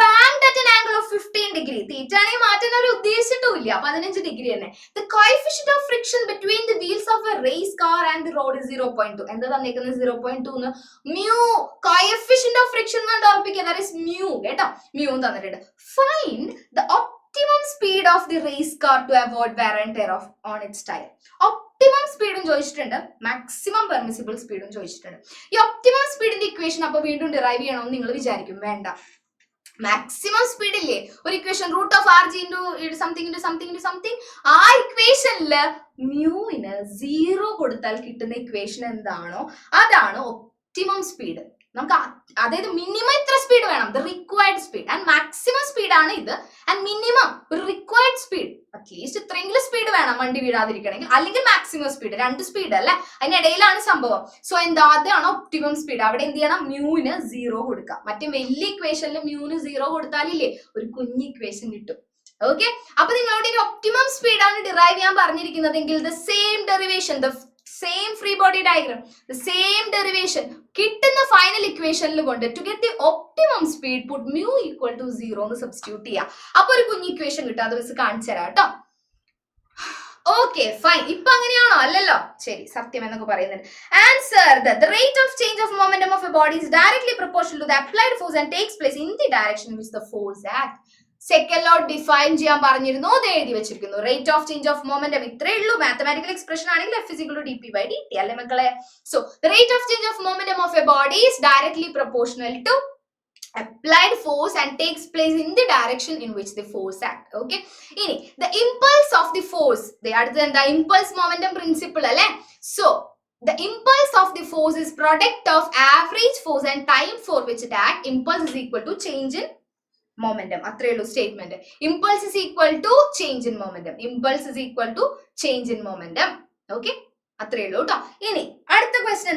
Banked at an angle of 15 degree. തീറ്റാണെങ്കിൽ മാറ്റാൻ അവർ ഉദ്ദേശിച്ചിട്ടുമില്ല, 15 ഡിഗ്രി തന്നെ. The coefficient of friction between the wheels of a race car and the road 0.2. എന്താ തന്നേക്കുന്നത്? 0.2 എന്ന്. മ്യൂ കോഎഫിഷ്യന്റ് ഓഫ് ഫ്രിക്ഷൻ എന്ന് ഉറപ്പിക്കുക. ദാറ്റ് ഈസ് മ്യൂ കേട്ടോ. മ്യൂ തന്നിട്ടുണ്ട്. Find the optimum speed of the race car to avoid wear and tear on its tire. Optimum സ്പീഡും ചോദിച്ചിട്ടുണ്ട്, മാക്സിമം പെർമിസിബിൾ സ്പീഡും ചോദിച്ചിട്ടുണ്ട്. ഈ ഒപ്റ്റിമം സ്പീഡിന്റെ ഇക്വേഷൻ അപ്പൊ വീണ്ടും ഡിറൈവ് ചെയ്യണമെന്ന് നിങ്ങൾ വിചാരിക്കും. വേണ്ട. മാക്സിമം സ്പീഡ് ഇല്ലേ, ഒരു ഇക്വേഷൻ √RG into something. ആ ഇക്വേഷനില് മ്യൂവിന് 0 കൊടുത്താൽ കിട്ടുന്ന ഇക്വേഷൻ എന്താണോ അതാണ് ഒപ്റ്റിമം സ്പീഡ്. നമുക്ക് അതായത് മിനിമം ഇത്ര സ്പീഡ് വേണം, the required speed, and maximum speed ആണ് ഇത്. ആൻഡ് മിനിമം ഒരു റിക്വയർഡ് സ്പീഡ് അറ്റ്ലീസ്റ്റ് ഇത്രയെങ്കിലും സ്പീഡ് വേണം വണ്ടി വീഴാതിരിക്കണമെങ്കിൽ, അല്ലെങ്കിൽ മാക്സിമം സ്പീഡ്. 2 സ്പീഡ് അല്ലെ, അതിനിടയിലാണ് സംഭവം. സോ അതാണ് ഒപ്റ്റിമം സ്പീഡ്. അവിടെ എന്ത് ചെയ്യണം? മ്യൂവിന് 0 കൊടുക്കാം. മറ്റേ വലിയ ഇക്വേഷനിൽ മ്യൂവിന് 0 കൊടുത്താലില്ലേ ഒരു കുഞ്ഞ് ഇക്വേഷൻ കിട്ടും. ഓക്കെ, അപ്പൊ നിങ്ങളോട് ഇനി ഒപ്റ്റിമം സ്പീഡ് ആണ് ഡിറൈവ് ചെയ്യാൻ പറഞ്ഞിരിക്കുന്നതെങ്കിൽ the same derivation, the same free body diagram, the same derivation കിട്ടുന്ന ഫൈനൽ ഇക്വേഷനിൽ കൊണ്ട് to get the optimum speed put mu equal to 0 എന്ന് സബ്സ്റ്റിറ്റ്യൂട്ട് ചെയ്യാം. അപ്പൊ ഒരു കുഞ്ഞ് ഇക്വേഷൻ കിട്ടും. അത് വെച്ച് കാണിച്ചു തരാം കേട്ടോ. Okay, fine. ഇപ്പൊ അങ്ങനെയാണോ? അല്ലല്ലോ. ശരി, സത്യം എന്നൊക്കെ പറയുന്നത്. Answer the rate of change of momentum of a body is directly proportional to the applied force and takes place in the direction which the force act. Second law define ചെയ്യാൻ പറഞ്ഞിരുന്നു, അത് എഴുതി വെച്ചിരിക്കുന്നു. Rate of change of momentum ഇത്രേ ഉള്ളൂ. മാത്തമാറ്റിക്കൽ എക്സ്പ്രഷൻ ആണെങ്കിൽ F = dp/dt അല്ലേ മക്കളെ? So the rate of change of momentum of a body is directly proportional to applied force and takes place in the direction in which the force act. Okay, ini the impulse of the force, the impulse momentum principle alle. So the impulse of the force is product of average force and time for which it act. Impulse is equal to change in momentum. അത്രേ ഉള്ളൂ statement. Impulse is equal to change in momentum. Impulse is equal to change in momentum. Okay, അത്രേ ഉള്ളൂ കേട്ടോ. ഇനി അടുത്ത ക്വസ്റ്റ്യൻ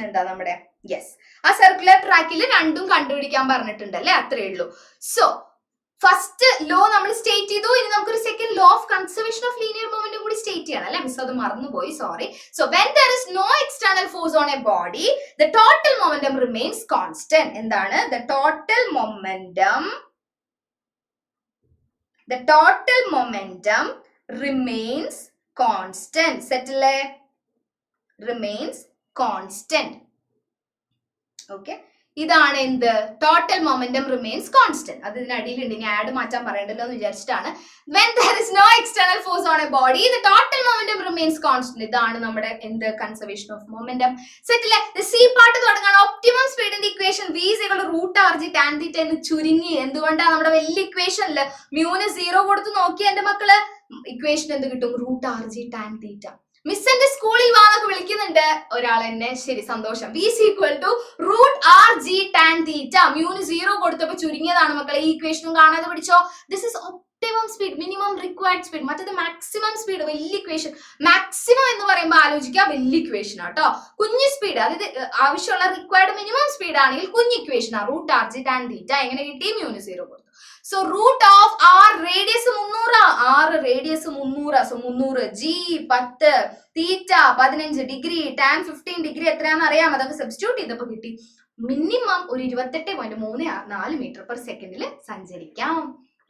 എന്താ? നമ്മുടെ യെസ്, ആ സർക്കുലർ ട്രാക്കിൽ രണ്ടും കണ്ടുപിടിക്കാൻ പറഞ്ഞിട്ടുണ്ട് അല്ലേ? അത്രേ ഉള്ളൂ. സോ ഫസ്റ്റ് ലോ നമ്മൾ സ്റ്റേറ്റ് ചെയ്തു. ഇനി നമുക്കൊരു second law of conservation of linear മൊമെന്റും കൂടി സ്റ്റേറ്റ് ചെയ്യണം അല്ലെ മിസ്, അത് മറന്നുപോയി, sorry. So when there is no external force on a body the total momentum remains constant. എന്താണ് the total momentum remains constant. Set അല്ലേ, റിമെയിൻസ് കോൺസ്റ്റന്റ്. ഓക്കെ, ഇതാണ് എന്ത് ടോട്ടൽ മൊമെന്റം റിമെയിൻസ് കോൺസ്റ്റന്റ്. അത് ഇതിനടിയിലുണ്ട്, ഇനി ആഡ് മാറ്റാൻ പറയണ്ടല്ലോ എന്ന് വിചാരിച്ചിട്ടാണ്. when there is no external force on a body the total momentum remains constant. ഇതാണ് നമ്മുടെ എന്ത് കൺസർവേഷൻ ഓഫ് മൊമെന്റം. സെറ്റ് അല്ലേ. സി പാർട്ട് തുടങ്ങാണ്. ഒപ്റ്റിമം സ്പീഡിന്റെ ഇക്വേഷൻ v √rg tan θ എന്ന് ചുരുങ്ങി. എന്തുകൊണ്ടാണ് നമ്മുടെ വലിയ ഇക്വേഷനില് മ്യൂന് 0 കൊടുത്ത് നോക്കിയ എന്റെ മക്കള് ഇക്വേഷൻ എന്ത് കിട്ടും, √rg tan θ. മിസ് എന്റെ സ്കൂളിൽ വാന്നൊക്കെ വിളിക്കുന്നുണ്ട് ഒരാൾ എന്നെ. ശരി, സന്തോഷം. v √rg tan θ. മ്യൂന് 0 കൊടുത്തപ്പോ ചുരുങ്ങിയതാണ് മക്കളെ. ഈ ഇക്വേഷനും കാണാതെ പഠിച്ചോ. This is optimum speed, minimum required speed. മറ്റേത് മാക്സിമം സ്പീഡ്, വലിയ ഇക്വേഷൻ. മാക്സിമം എന്ന് പറയുമ്പോൾ ആലോചിക്കുക വലിയ ഇക്വേഷൻ ആട്ടോ. കുഞ്ഞു സ്പീഡ്, അതായത് ആവശ്യമുള്ള റിക്വയർഡ് മിനിമം സ്പീഡ് ആണെങ്കിൽ കുഞ്ഞു ഇക്വേഷൻ ആ √rg tan θ. എങ്ങനെ കിട്ടി, മ്യൂന് 0 കൊടുത്തു. So root of r radius 300, r radius 300. So 300 g 10 theta 15 degree tan 15 degree എത്രയാണെന്ന് അറിയാം. അതൊക്കെ സബ്സ്റ്റിറ്റ്യൂട്ട് ചെയ്തപ്പോ കിട്ടി മിനിമം ഒരു 28.34 മീറ്റർ പെർ സെക്കൻഡിൽ സഞ്ചരിക്കാം.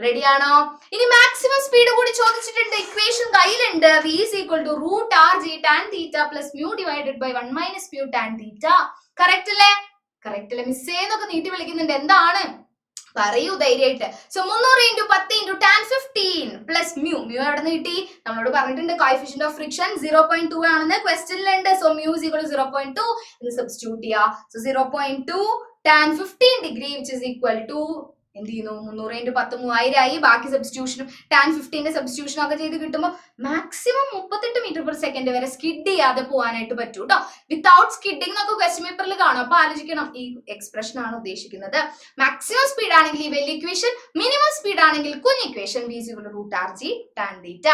റെഡിയാണോ? ഇനി മാക്സിമം സ്പീഡ് കൂടി ചോദിച്ചിട്ടുണ്ട്. ഇക്വേഷൻ കയ്യിലുണ്ട്. v √rg tan θ plus mu divided by 1 minus mu tan θ. Correct അല്ലേ? കറക്റ്റ് അല്ലേ മിസ്സേ എന്നൊക്കെ നീട്ടി വിളിക്കുന്നുണ്ട്. എന്താണ് പറയൂ ധൈര്യമായിട്ട്. So 300 × 10 × tan 15 plus mu. Mu എവിടെ നിന്ന് കിട്ടി? നമ്മളോട് പറഞ്ഞിട്ടുണ്ട് കോഎഫിഷ്യന്റ് ഓഫ് ഫ്രിക്ഷൻ 0.2 ആണെന്ന് ക്വസ്റ്റ്യനിലുണ്ട്. സോ മ്യൂ 0.2 എന്ന് സബ്സ്റ്റിറ്റ്യൂട്ട് ചെയ്യാം. So 0.2 tan 15 degree which is equal to എന്ത് ചെയ്യുന്നു, 300 × 10 3000 ആയി. ബാക്കി സബ്സ്റ്റിറ്റ്യൂഷനും tan 15 സബ്സ്റ്റിറ്റ്യൂഷനും ഒക്കെ ചെയ്ത് കിട്ടുമ്പോൾ മാക്സിമം 38 മീറ്റർ പെർ സെക്കൻഡ് വരെ സ്കിഡ് ചെയ്യാതെ പോകാനായിട്ട് പറ്റൂ കേട്ടോ. വിത്തൗട്ട് സ്കിഡിംഗ് എന്നൊക്കെ ക്വസ്റ്റ്യൻ പേപ്പറിൽ കാണും. അപ്പൊ ആലോചിക്കണം ഈ എക്സ്പ്രഷൻ ആണ് ഉദ്ദേശിക്കുന്നത്. മാക്സിമം സ്പീഡ് ആണെങ്കിൽ ഈ വലിയ ഇക്വേഷൻ, മിനിമം സ്പീഡ് ആണെങ്കിൽ കുഞ്ഞ് equation v √rg tan θ.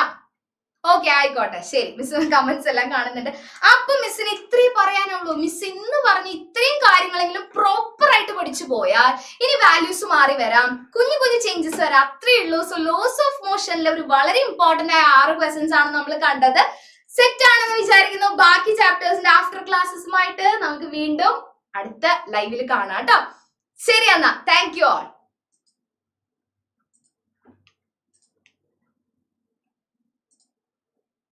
Okay, ആയിക്കോട്ടെ. ശരി, മിസ് കമന്റ്സ് എല്ലാം കാണുന്നുണ്ട്. അപ്പൊ മിസ്സിന് ഇത്രയും പറയാനുള്ളൂ. മിസ് ഇന്ന് പറഞ്ഞ ഇത്രയും കാര്യങ്ങളെങ്കിലും പ്രോപ്പർ ആയിട്ട് പഠിച്ചു പോയാൽ ഇനി വാല്യൂസ് മാറി വരാം, കുഞ്ഞു കുഞ്ഞു ചേഞ്ചസ് വരാം, അത്രേ ഉള്ളൂ. സോ ലോസ് ഓഫ് മോഷനിലെ ഒരു വളരെ ഇമ്പോർട്ടന്റ് ആയ 6 ക്വസ്റ്റൻസ് ആണ് നമ്മൾ കണ്ടത്. സെറ്റ് ആണെന്ന് വിചാരിക്കുന്നു. ബാക്കി ചാപ്റ്റേഴ്സിന്റെ ആഫ്റ്റർ ക്ലാസ്സുമായിട്ട് നമുക്ക് വീണ്ടും അടുത്ത ലൈവിൽ കാണാം കേട്ടോ. ശരി എന്നാ, താങ്ക് യു ഓൾ.